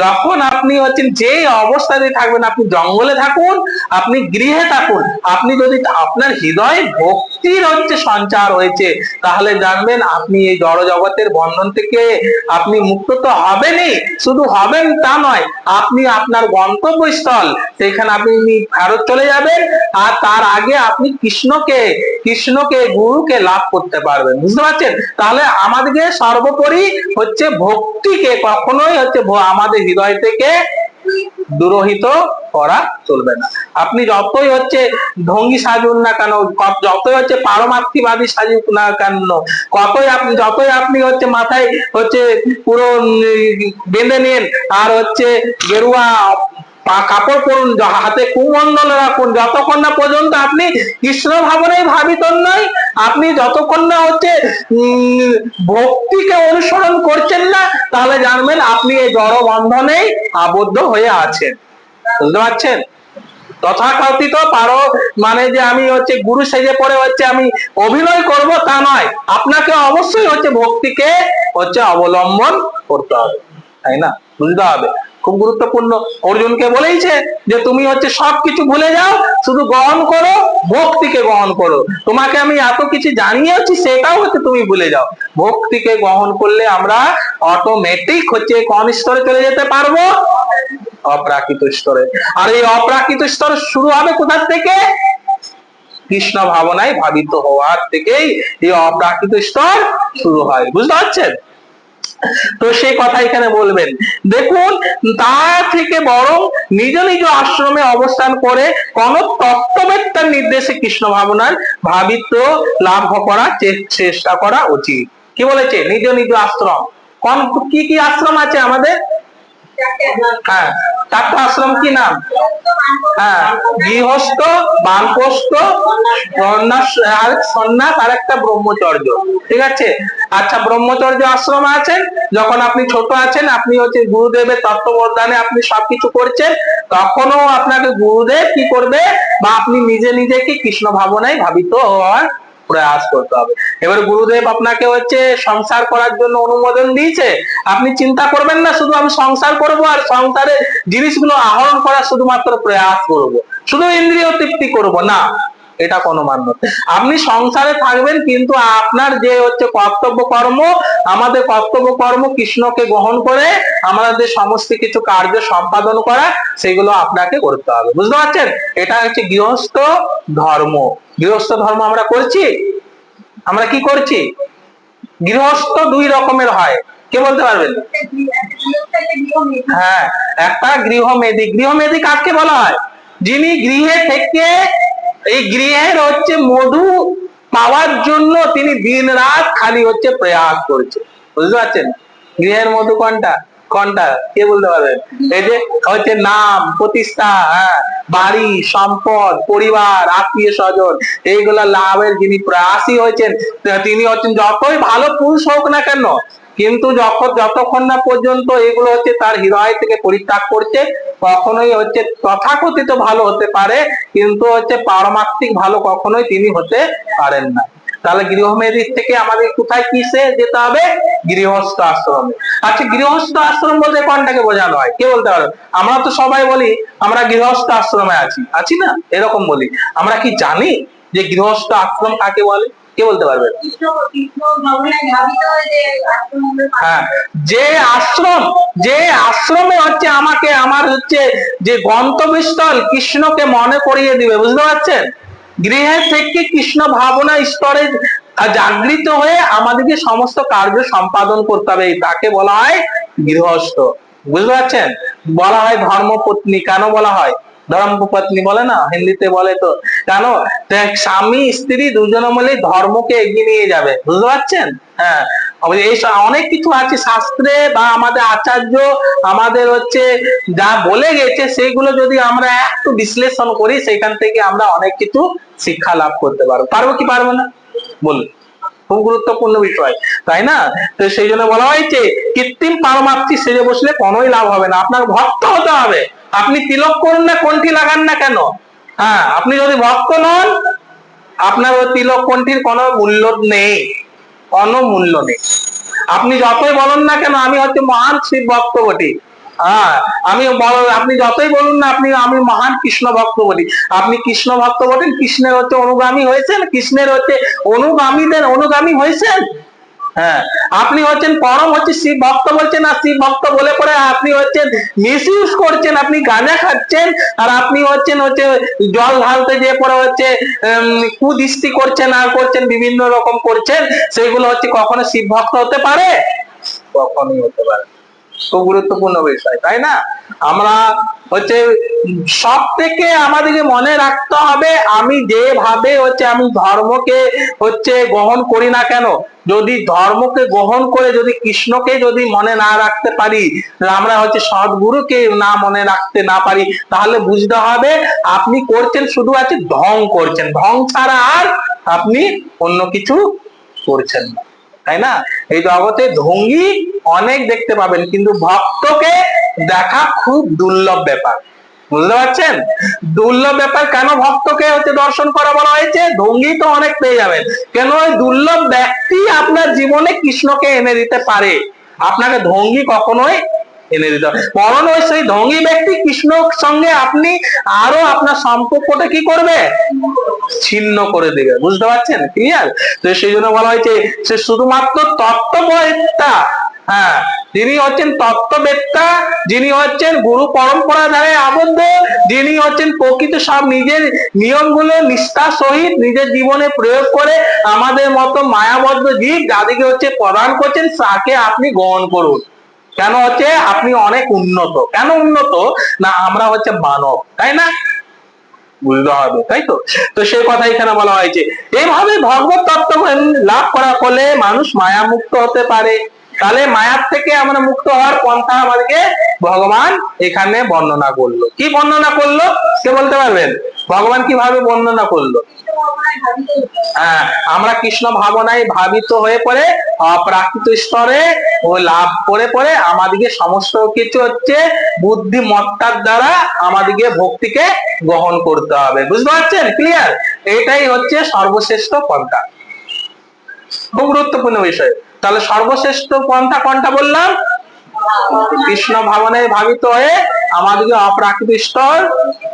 যখন আপনি হচ্ছেন যে অবস্থাতে থাকবেন, আপনি জঙ্গলে থাকুন, আপনি গৃহে থাকুন, আপনি যদি আপনার হৃদয়ে ভক্তির হচ্ছে সঞ্চার হয়েছে, তাহলে জানবেন আপনি এই জড় জগতের বন্ধন থেকে আপনি মুক্ত তো হবেনই, শুধু হবেন তা নয়, আপনি আপনার গন্তব্যস্থল সেখানে আপনি ফেরত চলে যাবেন, আর তার আগে আপনি কৃষ্ণকে গুরুকে লাভ করতে পারবেন। বুঝতে পারছেন? তাহলে আমাদেরকে সর্বোপরি হচ্ছে ভক্তিকে কখনোই হচ্ছে আমাদের হৃদয় থেকে দুরহিত করা চলবে না। আপনি যতই হচ্ছে ঢঙ্গি সাজুন না কেন, যতই হচ্ছে পারমার্থীবাদী সাজুক না কেন, যতই আপনি হচ্ছে মাথায় হচ্ছে পুরো বেঁধে নিন আর হচ্ছে গেরুয়া কাপড় পরুন, হাতে কুমন্ডল রাখুন, যতক্ষণ না পর্যন্ত আপনি কৃষ্ণ ভাবনায় ভাবিত নয়, আপনি যতক্ষণ না হচ্ছে ভক্তিকে অনুসরণ করছেন না, তাহলে জানবেন আপনি এই জড় বন্ধনে আবদ্ধ হয়ে আছেন। বুঝতে পারছেন? তথাকথিত মানে যে আমি হচ্ছে গুরু সেজে পড়ে হচ্ছে আমি অভিনয় করব তা নয়, আপনাকে অবশ্যই হচ্ছে ভক্তিকে হচ্ছে অবলম্বন করতে হবে, তাই না? বুঝতে হবে, খুব গুরুত্বপূর্ণ। অর্জুনকে বলেইছে যে তুমি হচ্ছে সবকিছু ভুলে যাও, শুধু গ্রহণ করো, ভক্তিকে গ্রহণ করো। তোমাকে আমি এত কিছু জানিয়েছি সেটাও হচ্ছে তুমি ভুলে যাও। ভক্তিকে গ্রহণ করলে আমরা অটোমেটিক হচ্ছে কোন স্তরে চলে যেতে পারবো? অপ্রাকৃত স্তরে। আর এই অপ্রাকৃত স্তর শুরু হবে কোথা থেকে? কৃষ্ণ ভাবনায় ভাবিত হওয়ার থেকেই এই অপ্রাকৃত স্তর শুরু হয়। বুঝতে পারছেন? তো সেই কথা এখানে বলবেন। দেখুন, তার থেকে বরং নিজ নিজ আশ্রমে অবস্থান করে কোন তত্ত্ববেত্তার নির্দেশে কৃষ্ণ ভাবনার ভাবিত লাভ করার চেষ্টা করা উচিত। কি বলেছে? নিজ নিজ আশ্রম। কি কি আশ্রম আছে আমাদের? হ্যাঁ, চারটা আশ্রম। কি নাম? হ্যাঁ, গৃহস্থ, বানপ্রস্থ, সন্ন্যাস আর একটা ব্রহ্মচর্য। ঠিক আছে? আচ্ছা, ব্রহ্মচর্য আশ্রমে আছেন, যখন আপনি ছোট আছেন, আপনি হচ্ছে গুরুদেবের তত্ত্বাবধানে আপনি সবকিছু করছেন, তখনও আপনাকে গুরুদেব কি করবে? বা আপনি নিজে নিজে কি কৃষ্ণ ভাবনায় ভাবিত হওয়ার প্রয়াস করতে হবে। এবার গুরুদেব আপনাকে হচ্ছে সংসার করার জন্য অনুমোদন দিয়েছে, আপনি চিন্তা করবেন না শুধু আমি সংসার করব আর সংসারের জিনিসগুলো আহরণ করার শুধুমাত্র প্রয়াস করব, শুধু ইন্দ্রিয় তৃপ্তি করব না, এটা কোনো মান্য। আপনি সংসারে থাকবেন, কিন্তু আপনার যে হচ্ছে কর্তব্য কর্ম, আমাদের কর্তব্য কর্ম কৃষ্ণকে গ্রহণ করে আমাদের সমস্ত কিছু কার্য সম্পাদন করা, সেগুলো আপনাকে করতে হবে। বুঝতে পারছেন? এটা হচ্ছে গৃহস্থ ধর্ম। গৃহস্থ ধর্ম আমরা করছি। আমরা কি করছি? গৃহস্থ দুই রকমের হয়, কে বলতে পারবেন? হ্যাঁ, একটা গৃহমেধি। গৃহমেধি কাকে বলা হয়? যিনি গৃহে থেকে এই গৃহের হচ্ছে মধু পাওয়ার জন্য তিনি দিন রাত খালি হচ্ছে প্রয়াস করছে। বুঝতে পারছেন? গৃহের মধু কোনটা? কে বলতে পারবেন? এই যে হচ্ছে নাম, প্রতিষ্ঠা, বাড়ি, সম্পদ, পরিবার, আত্মীয় স্বজন, এইগুলা লাভের যিনি প্রয়াসী হয়েছেন, তিনি হচ্ছেন যতই ভালো পুরুষ হোক না কেন, কিন্তু যতক্ষণ না পর্যন্ত এগুলো হচ্ছে তার হৃদয় থেকে পরিত্যাগ করছে, কখনোই হচ্ছে তথাকথিত ভালো হতে পারে, কিন্তু হচ্ছে পারমার্থিক ভালো কখনোই তিনি হতে পারেন না। তাহলে গৃহমেধির থেকে আমাদের কোথায় কিসে যেতে হবে? গৃহস্থ আশ্রমে। আচ্ছা, গৃহস্থ আশ্রম বলতে কোনটাকে বোঝানো হয়, কে বলতে পারবে? আমরা তো সবাই বলি আমরা গৃহস্থ আশ্রমে আছি না, এরকম বলি। আমরা কি জানি যে গৃহস্থ আশ্রম কাকে বলে? কে বলতে পারবে? হ্যাঁ, যে আশ্রমে হচ্ছে আমাকে আমার হচ্ছে যে গন্তব্যস্থল কৃষ্ণকে মনে করিয়ে দিবে, বুঝতে পারছেন? গৃহের থেকে কৃষ্ণ ভাবনা স্তরে জাগৃত হয়ে আমাদেরকে সমস্ত কার্য সম্পাদন করতে হবে, তাকে বলা হয় গৃহস্থ। বুঝতে পারছেন? বলা হয় ধর্মপত্নী। কেন বলা হয় ধর্মপত্নী? বলে না, হিন্দিতে বলে তো। কেন? স্বামী স্ত্রী দুজনে মিলে ধর্মকে এগিয়ে নিয়ে যাবে, বুঝতে পারছেন? হ্যাঁ, এই অনেক কিছু আছে শাস্ত্রে বা আমাদের আচার্য আমাদের হচ্ছে যা বলে গেছে, সেগুলো যদি আমরা একটু বিশ্লেষণ করি, সেখান থেকে আমরা অনেক কিছু শিক্ষা লাভ করতে পারবো কি পারবো না? বলুন, খুব গুরুত্বপূর্ণ বিষয়, তাই না? তো সেই জন্য বলা হয়েছে কৃত্রিম পারমার্থী সেজে বসলে কোনোই লাভ হবে না, আপনার ভক্ত হতে হবে। আপনি তিলক করুন না, কোনটি লাগান না কেন, হ্যাঁ, আপনি যদি ভক্ত নন, আপনার ওই তিলক কোনটির কোনো মূল্য নেই, কোনো মূল্য নেই। আপনি যতই বলুন না কেন আমি হচ্ছে মহান শিব ভক্ত বটি, হ্যাঁ, আপনি যতই বলুন না আমি মহান কৃষ্ণ ভক্ত বলি, আপনি কৃষ্ণ ভক্ত বটেন, কৃষ্ণের হচ্ছে অনুগামী হয়েছেন, কৃষ্ণের হচ্ছে অনুগামী হয়েছেন। হ্যাঁ, আপনি হচ্ছেন পরম হচ্ছে শিব ভক্ত বলছেন, আর শিব ভক্ত বলে পরে আপনি হচ্ছেন মিসইউজ করছেন, আপনি গাঁজা খাচ্ছেন, আর আপনি হচ্ছেন জল ঢালতে যে পরে হচ্ছে কুদৃষ্টি করছেন আর করছেন, বিভিন্ন রকম করছেন, সেগুলো হচ্ছে কখনো শিব ভক্ত হতে পারে? কখনোই হতে পারে। খুব গুরুত্বপূর্ণ বিষয়, তাই না? আমরা হচ্ছে সব থেকে আমাদেরকে মনে রাখতে হবে, আমি যেভাবে হচ্ছে আমি ধর্মকে হচ্ছে গ্রহণ করি না কেন, যদি ধর্মকে গ্রহণ করে যদি কৃষ্ণকে যদি মনে না রাখতে পারি, আমরা হচ্ছে সদ্গুরুকে না মনে রাখতে না পারি, তাহলে বুঝতে হবে আপনি করছেন শুধু আছে ঢং করছেন, ঢং ছাড়া আর আপনি অন্য কিছু করছেন না, তাই না? এই জগতে ঢঙ্গি অনেক দেখতে পাবেন, কিন্তু ভক্তকে দেখা খুব দুর্লভ ব্যাপার, বুঝতে পারছেন? দুর্লভ ব্যাপার। কেন ভক্তকে হচ্ছে দর্শন করা বলা হয়েছে? ঢঙ্গি তো অনেক পেয়ে যাবেন, কেন ওই দুর্লভ ব্যক্তি আপনার জীবনে কৃষ্ণকে এনে দিতে পারে, আপনাকে ঢঙ্গি কখনোই এনে দিতে হবে। বরং ওই সেই ঢঙ্গি ব্যক্তি কৃষ্ণর সঙ্গে আপনি আরো আপনার সম্পর্কটা কি করবে? ছিন্ন করে দেবে, বুঝতে পারছেন? ক্লিয়ার? তো সেই জন্য বলা হয়েছে সে শুধুমাত্র তত্ত্ববেত্তা, হ্যাঁ, যিনি হচ্ছেন তত্ত্ববেত্তা, যিনি হচ্ছেন গুরু পরম্পরা দ্বারা আবদ্ধ, যিনি হচ্ছেন প্রকৃত সব নিজের নিয়মগুলো নিষ্ঠার সহিত নিজের জীবনে প্রয়োগ করে আমাদের মতো মায়াবদ্ধ জীব যাদেরকে হচ্ছে প্রদান করছেন, তাকে আপনি গ্রহণ করুন। কেন হচ্ছে আপনি অনেক উন্নত। কেন উন্নত? না আমরা হচ্ছে মানব, তাই না? বুঝতে হবে, তাই তো? তো সেই কথা এখানে বলা হয়েছে, এইভাবে ভগবত তত্ত্ব লাভ করা করলে মানুষ মায়া মুক্ত হতে পারে। তাহলে মায়ার থেকে আমরা মুক্ত হওয়ার পন্থা আমাদেরকে ভগবান এখানে বর্ণনা করলো। কি বর্ণনা করলো কে বলতে পারবেন? ভগবান কিভাবে বর্ণনা করলো? হ্যাঁ, আমরা কৃষ্ণ ভাবনায় ভাবিত হয়ে পড়ে অপ্রাকৃত স্তরে ও লাভ করে পড়ে আমাদেরকে সমস্ত কিছু হচ্ছে বুদ্ধিমত্তার দ্বারা আমাদেরকে ভক্তিকে গ্রহণ করতে হবে, বুঝতে পারছেন? ক্লিয়ার? এটাই হচ্ছে সর্বশ্রেষ্ঠ পন্থা। খুব গুরুত্বপূর্ণ বিষয়। তাহলে সর্বশ্রেষ্ঠ পন্থা কোনটা বললাম? কৃষ্ণ ভাবনায় ভাবিত হয়ে আমাদেরকে অপ্রাকৃত স্তর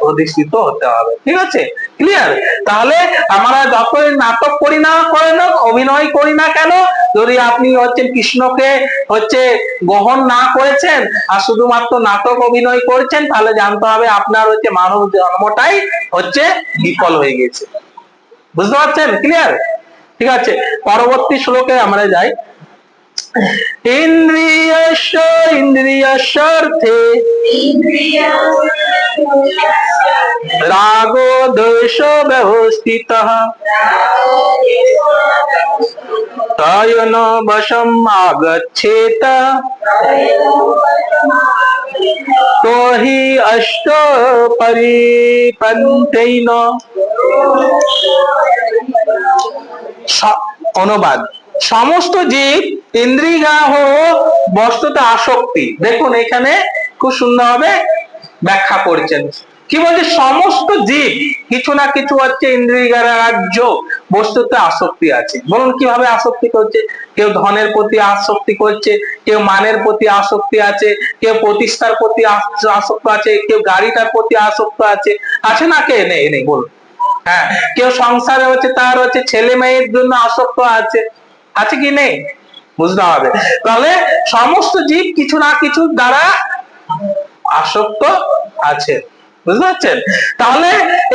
অধিষ্ঠিত হতে হবে, ঠিক আছে? ক্লিয়ার? তাহলে আমরা যতই নাটক করি না কেন, অভিনয় করি না কেন, যদি আপনি হচ্ছেন কৃষ্ণকে হচ্ছে গ্রহণ না করেছেন আর শুধুমাত্র নাটক অভিনয় করছেন, তাহলে জানতে হবে আপনার হচ্ছে মানব জন্মটাই হচ্ছে বিফল হয়ে গেছে, বুঝতে পারছেন? ক্লিয়ার? ঠিক আছে, পরবর্তী শ্লোকে আমরা যাই। ইন্দ্রিয়স্যার্থে রাগো দ্বেষ ব্যবস্থিতঃ তয়ন বশম আগচ্ছেত তো হি অষ্ট পরিপন্থেন। অনুবাদ: সমস্ত জীব ইন্দ্রিয়গ্রাহ বস্তুতে আসক্তি। দেখুন এখানে খুব সুন্দরভাবে ব্যাখ্যা করছেন। কি বলছে? সমস্ত জীব কিছু না কিছু হচ্ছে ইন্দ্রিয়গ্রাহ্য বস্তুতে আসক্তি আছে। বলুন কিভাবে আসক্তি করছে? কেউ ধনের প্রতি আসক্তি করছে, কেউ মানের প্রতি আসক্তি আছে, কেউ প্রতিষ্ঠার প্রতি আসক্ত আছে, কেউ গাড়িটার প্রতি আসক্ত আছে না? কে নেই? নেই বলুন। হ্যাঁ, কেউ সংসারে হচ্ছে তার হচ্ছে ছেলে মেয়ের জন্য আসক্ত আছে কি নেই? বুঝতে হবে। তাহলে সমস্ত জীব কিছু না কিছু দ্বারা আসক্ত আছে। বুঝতে পারছেন? তাহলে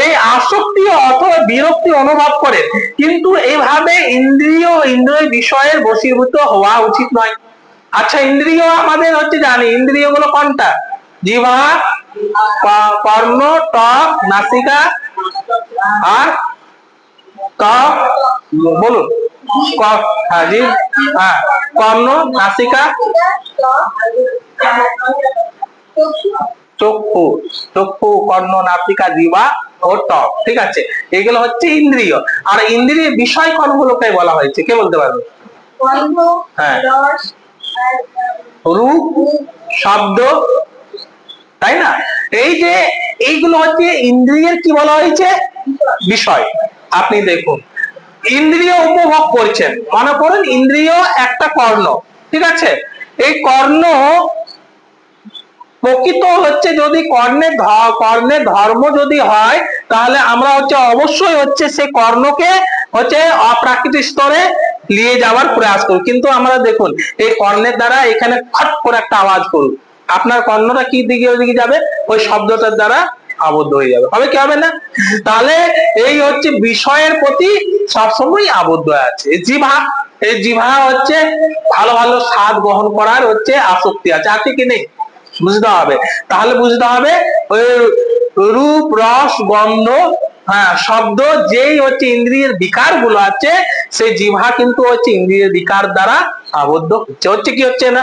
এই আসক্তি অথবা বিরক্তি অনুভব করে, কিন্তু এইভাবে ইন্দ্রিয় বিষয়ের বশীভূত হওয়া উচিত নয়। আচ্ছা, ইন্দ্রিয় আমাদের হচ্ছে জানি, ইন্দ্রিয় গুলো কোনটা? জিহ্বা, কর্ণ, ত্বক, নাসিকা আর ত্বক। বলুন। হ্যাঁ জি, হ্যাঁ, কর্ণ, নাসিকা, চক্ষু, চক্ষু, কর্ণ, নাসিকা, জিহ্বা ও ত্বক। ঠিক আছে, এগুলো হচ্ছে ইন্দ্রিয়। আর ইন্দ্রিয়ের বিষয় কোনগুলোকে বলা হয়েছে? কে বলতে পারবে? হ্যাঁ, রূপ, শব্দ, তাই না? এই যে এইগুলো হচ্ছে ইন্দ্রিয়ের কি বলা হয়েছে? বিষয়। আপনি দেখুন, ইন্দ্রিয় উপভোগ করছেন, মনে করুন ইন্দ্রিয় একটা কর্ণ, ঠিক আছে? এই কর্ণ প্রকৃত হচ্ছে যদি কর্ণের ধর্ম যদি হয়, তাহলে আমরা হচ্ছে অবশ্যই হচ্ছে সেই কর্ণকে হচ্ছে অপ্রাকৃতিক স্তরে নিয়ে যাওয়ার প্রয়াস করি। কিন্তু আমরা দেখুন এই কর্ণের দ্বারা এখানে ফট করে একটা আওয়াজ করুন, আপনার কর্ণটা কি দিকে ওইদিকে যাবে? ওই শব্দটার দ্বারা আবদ্ধ হয়ে যাবে। হবে কি হবে না? তাহলে এই হচ্ছে বিষয়ের প্রতি সবসময় আবদ্ধ আছে। এই জিহ্বা হচ্ছে ভালো ভালো স্বাদ গ্রহণ করার হচ্ছে আসক্তি আছে কি নেই? বুঝতে হবে। তাহলে বুঝতে হবে ওই রূপ, রস, গন্ধ, হ্যাঁ, শব্দ, যেই হচ্ছে ইন্দ্রিয়ের বিকার গুলো আছে, সেই জিহ্বা কিন্তু হচ্ছে ইন্দ্রিয়ের বিকার দ্বারা আবদ্ধ হচ্ছে কি হচ্ছে না?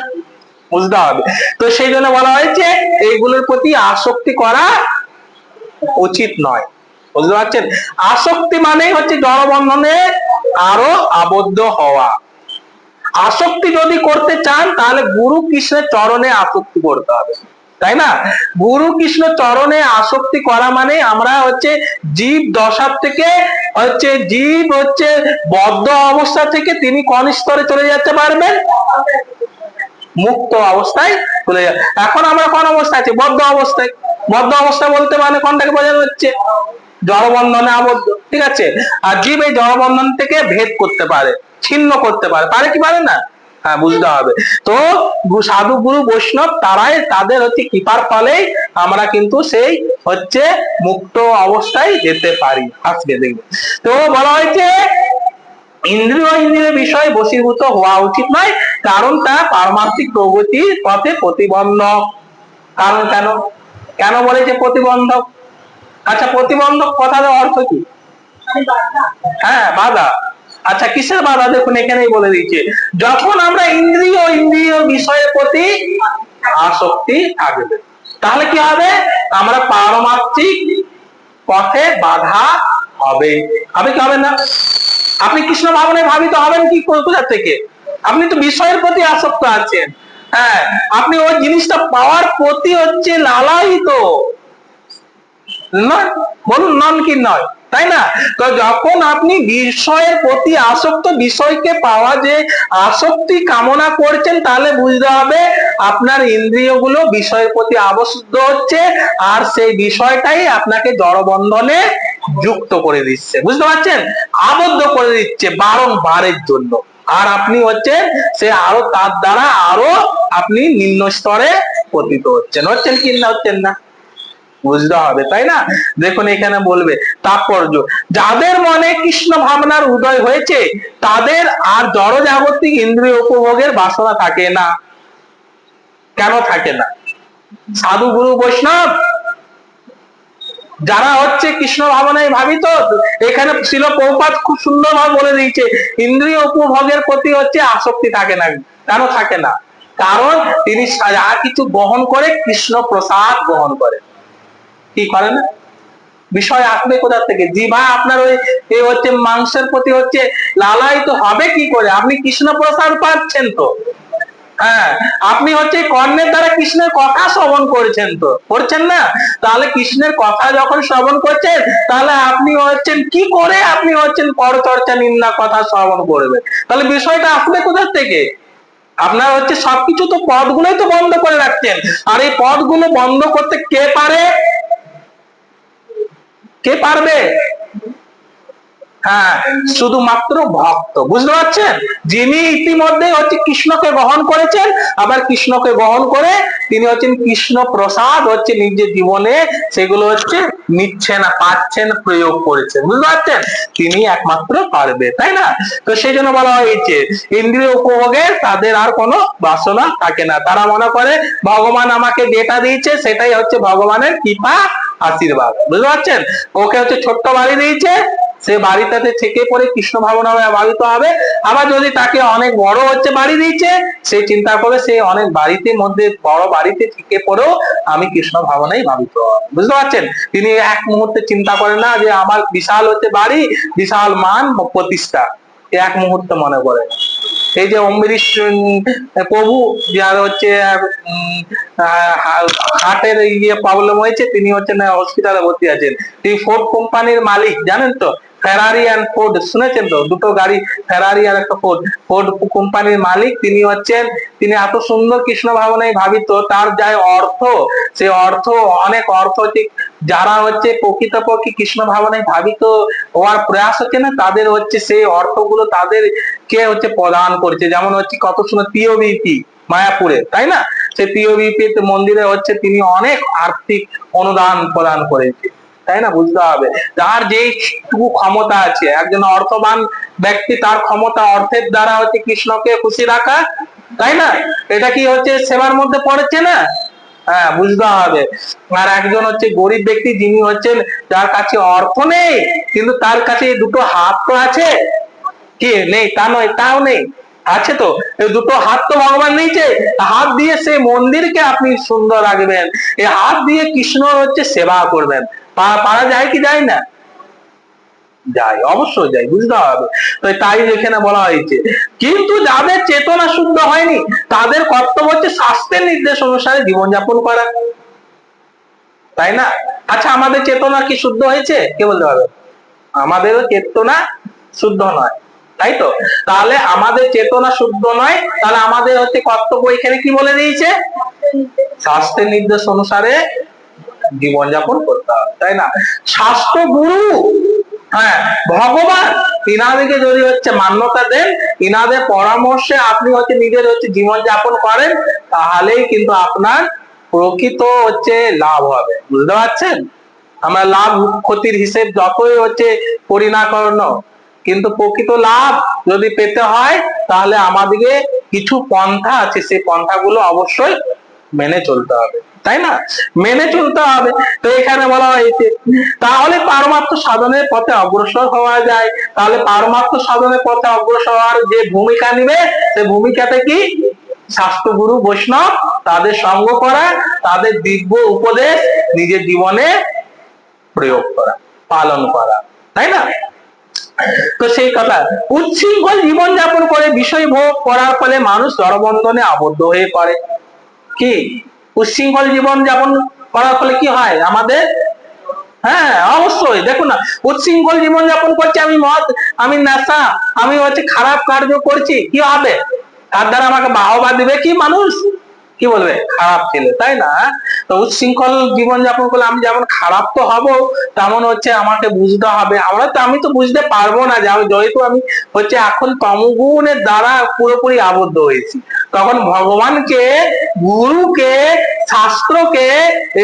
বুঝতে হবে। তো সেই জন্য বলা হয়েছে এইগুলোর প্রতি আসক্তি করা উচিত নয়। বুঝতে পারছেন? আসক্তি মানে হচ্ছে জড়বন্ধনে আরো আবদ্ধ হওয়া। আসক্তি যদি করতে চান তাহলে গুরু কৃষ্ণের চরণে আসক্তি করতে হবে, তাই না? গুরু কৃষ্ণ চরণে আসক্তি করা মানে আমরা হচ্ছে জীব দশা থেকে হচ্ছে বদ্ধ অবস্থা থেকে তিনি কোন স্তরে চলে যেতে পারবেন? মুক্ত অবস্থায় চলে যাবে। এখন আমরা কোন অবস্থায় আছি? বদ্ধ অবস্থায়। বদ্ধ অবস্থা বলতে মানে কোনটাকে বোঝানো হচ্ছে? জড়বন্ধনে আবদ্ধ। ঠিক আছে, আর জীব এই জড়বন্ধন থেকে ভেদ করতে পারে, ছিন্ন করতে পারে কি পারে না? হ্যাঁ, বুঝতে হবে। তো সাধু গুরু বৈষ্ণব তারাই, তাদের হচ্ছে কৃপার ফলেই আমরা কিন্তু সেই হচ্ছে মুক্ত অবস্থায় যেতে পারি। আজকে দেখবে তো বলা হয়েছে ইন্দ্রিয় বিষয়ে বশীভূত হওয়া উচিত নয়, কারণ তা পারমার্থিক প্রগতির পথে প্রতিবন্ধক। কারণ কেন কেন বলেছে প্রতিবন্ধক? আচ্ছা, প্রতিবন্ধক কথার অর্থ কি? হ্যাঁ, বাধা। আচ্ছা, কিসের বাধা? দেখুন এখানেই বলে দিচ্ছে, যখন আমরা ইন্দ্রিয় বিষয়ের প্রতি আসক্তি থাকবে, তাহলে কি হবে? আমরা পারমার্থিক পথে বাধা হবে। হবে কি হবে না? আপনি কৃষ্ণ ভাবনায় ভাবিত হবেন কি কোথা থেকে? আপনি তো বিষয়ের প্রতি আসক্ত আছেন। হ্যাঁ, আপনি ওই জিনিসটা পাওয়ার প্রতি হচ্ছে লালায়িত নয়। বলুন নন কি নয়? তাই না? তো যখন আপনি বিষয়ের প্রতি আসক্ত, বিষয়কে পাওয়া যে আসক্তি কামনা করছেন, তাহলে বুঝতে হবে আপনার ইন্দ্রিয়গুলো বিষয়ের প্রতি আবদ্ধ হচ্ছে, আর সেই বিষয়টাই আপনাকে জড়বন্ধনে যুক্ত করে দিচ্ছে। বুঝতে পারছেন? আবদ্ধ করে দিচ্ছে বারংবারের জন্য। আর আপনি হচ্ছেন সে আরো তার দ্বারা আরো আপনি নিম্ন স্তরে পতিত হচ্ছেন কি না? হচ্ছেন না? বুঝতে হবে, তাই না? দেখুন এখানে বলবে তাৎপর্য, যাদের মনে কৃষ্ণ ভাবনার উদয় হয়েছে তাদের আর জড় জাগতিক ইন্দ্রিয় উপভোগের বাসনা থাকে না। কেন থাকে না? সাধু গুরু বৈষ্ণব যারা হচ্ছে কৃষ্ণ ভাবনায় ভাবিত, এখানে শিল প্রভুপাদ খুব সুন্দর ভাবে বলে দিয়েছে ইন্দ্রিয় উপভোগের প্রতি হচ্ছে আসক্তি থাকে না। কেন থাকে না? কারণ তিনি যা কিছু গ্রহণ করে কৃষ্ণ প্রসাদ গ্রহণ করে। কি করে না? বিষয় আসবে কোথা থেকে? জিভা আপনার ওই হচ্ছে মাংসের প্রতি হচ্ছে লালায়িত হবে কি করে? আপনি কৃষ্ণ প্রসাদ পাচ্ছেন তো, হ্যাঁ, আপনি হচ্ছে কর্ণের দ্বারা কৃষ্ণের কথা শ্রবণ করেছেন তো, করছেন না? তাহলে কৃষ্ণের কথা যখন শ্রবণ করছেন, তাহলে আপনি হচ্ছেন কি করে আপনি হচ্ছেন পরচর্চা নিন্দা কথা শ্রবণ করবেন? তাহলে বিষয়টা আসবে কোথা থেকে? আপনার হচ্ছে সবকিছু তো পথগুলোই তো বন্ধ করে রাখছেন, আর এই পথগুলো বন্ধ করতে কে পারে? কে পারবে? হ্যাঁ, শুধুমাত্র ভক্ত, বুঝতে পারছেন? যিনি ইতিমধ্যে হচ্ছে কৃষ্ণকে গ্রহণ করেছেন, আবার কৃষ্ণকে গ্রহণ করে তিনি হচ্ছেন কৃষ্ণ প্রসাদ হচ্ছে নিজের জীবনে সেগুলো হচ্ছে নিচ্ছেন, পাচ্ছেন, প্রয়োগ করেছেন, বুঝতে পারছেন? তিনি একমাত্র পারবে, তাই না? তো সেই জন্য বলা হয়েছে ইন্দ্রিয় উপভোগের তাদের আর কোনো বাসনা থাকে না। তারা মনে করে ভগবান আমাকে যেটা দিয়েছে সেটাই হচ্ছে ভগবানের কৃপা, আশীর্বাদ, বুঝতে পারছেন? ওকে হচ্ছে ছোট্ট বাড়ি দিয়েছে, সে বাড়িটাতে থেকে পড়ে কৃষ্ণ ভাবনা ভাবিত হবে। আবার যদি তাকে অনেক বড় হচ্ছে বাড়ি দিয়েছে, সে চিন্তা করে সে অনেক বাড়িতে মধ্যে বড় বাড়িতে থেকে পড়েও আমি কৃষ্ণ ভাবনাই ভাবিত হবে, বুঝতে পারছেন? তিনি এক মুহূর্তে চিন্তা করেন না যে আমার বিশাল হচ্ছে বাড়ি, বিশাল মান প্রতিষ্ঠা, এক মুহূর্তে মনে করে। এই যে অম্বরীশ প্রভু, যার হচ্ছে হার্টের ইয়ে প্রবলেম হয়েছে, তিনি হচ্ছেন হসপিটালে ভর্তি আছেন। তিনি ফোর্ড কোম্পানির মালিক, জানেন তো? ফেরারি অ্যান্ড ফোর্ড শুনেছেন তো? দুটো গাড়ি, ফেরারি আর একটা ফোর্ড, ফোর্ড কোম্পানির মালিক তিনি হচ্ছেন। তিনি এত সুন্দর কৃষ্ণ ভাবনায় ভাবিত, তার যা অর্থ, সে অর্থ, অনেক অর্থ হচ্ছে যারা হচ্ছে প্রকৃতপক্ষে কৃষ্ণ ভাবনায় ভাবিত হওয়ার প্রয়াস হচ্ছে না, তাদের হচ্ছে সেই অর্থগুলো তাদের কে হচ্ছে প্রদান করছে। যেমন হচ্ছে কত সুন্দর পিওবিপি মায়াপুরে, তাই না? সেই পিওবিপি মন্দিরে হচ্ছে তিনি অনেক আর্থিক অনুদান প্রদান করেছে, তাই না? বুঝতে হবে যার যেইটুকু ক্ষমতা আছে, একজন অর্থবান ব্যক্তি তার ক্ষমতা অর্থের দ্বারা হচ্ছে কৃষ্ণকে খুশি রাখা, তাই না? এটা কি হচ্ছে সেবার মধ্যে পড়েছে না? হ্যাঁ, বুঝতে হবে। আর একজন হচ্ছে গরিব ব্যক্তি, যিনি হচ্ছেন যার কাছে অর্থ নেই কিন্তু তার কাছে দুটো হাত তো আছে, কি নেই তা নয়, তাও নেই, আছে তো। এই দুটো হাত তো ভগবান নিয়েছে, হাত দিয়ে সে মন্দিরকে আপনি সুন্দর রাখবেন, এই হাত দিয়ে কৃষ্ণ হচ্ছে সেবা করবেন। পারা যায় কি যায় না? যায়, অবশ্যই যায়, বুঝতে হবে। তো তাই এখানে বলা হয়েছে কিন্তু যাদের চেতনা শুদ্ধ হয়নি তাদের কর্তব্য হচ্ছে শাস্ত্রের নির্দেশ অনুসারে জীবনযাপন করা, তাই না? আচ্ছা, আমাদের চেতনা কি শুদ্ধ হয়েছে? কে বলতে পারবে? আমাদেরও চেতনা শুদ্ধ নয়, তাই তো? তাহলে আমাদের চেতনা শুদ্ধ নয়, তাহলে আমাদের হচ্ছে কর্তব্য এখানে কি বলে দিয়েছে? শাস্ত্রের নির্দেশ অনুসারে জীবনযাপন করতে হবে, তাই না? শাস্ত্র গুরু, হ্যাঁ, ভগবান, ইনাদেরকে যদি হচ্ছে মান্যতা দেন, ইনাদের পরামর্শে আপনি হচ্ছে নিজের হচ্ছে জীবনযাপন করেন, তাহলেই কিন্তু আপনার প্রকৃত হচ্ছে লাভ হবে, বুঝতে পারছেন? আমরা লাভ ক্ষতির হিসেব যতই হচ্ছে করি না কেন, কিন্তু প্রকৃত লাভ যদি পেতে হয় তাহলে আমাদেরকে কিছু পন্থা আছে, সেই পন্থাগুলো অবশ্যই মেনে চলতে হবে, তাই না? মেনে চলতে হবে। তো এখানে বলা হয়েছে তাহলে পারমাত্ম সাধনের পথে অগ্রসর হওয়া যায়। তাহলে পারমাত্ম সাধনের পথে অগ্রসর হওয়ার যে ভূমিকা নিবে, সেই ভূমিকাটা কি? শাস্ত্র গুরু বৈষ্ণব তাদের সঙ্গ করা, তাদের দিব্য উপদেশ নিজের জীবনে প্রয়োগ করা, পালন করা, তাই না? তো সেই কথা, উচ্ছৃঙ্খল জীবনযাপন করে বিষয় ভোগ করার ফলে মানুষ জড়বন্ধনে আবদ্ধ হয়ে পড়ে। কি উচ্ছৃঙ্খল জীবন যাপন করার ফলে কি হয় আমাদের? হ্যাঁ, অবশ্যই দেখুন না, উচ্ছৃঙ্খল জীবন যাপন করছে, আমি মদ, আমি নেশা, আমি হচ্ছে খারাপ কার্য করছি, কি হবে? তার দ্বারা আমাকে বাহবা দিবে কি মানুষ? কি বলবে? খারাপ ছেলে, তাই না? তো উচ্ছৃঙ্খল জীবন যাপন করলে আমি যেমন খারাপ তো হব, তেমন হচ্ছে আমাকে বুঝতে হবে। আমি তো বুঝতে পারবো না যে যেহেতু আমি হচ্ছে এখন তমগুণের দ্বারা পুরোপুরি আবদ্ধ হয়েছি, তখন ভগবানকে, গুরুকে, শাস্ত্রকে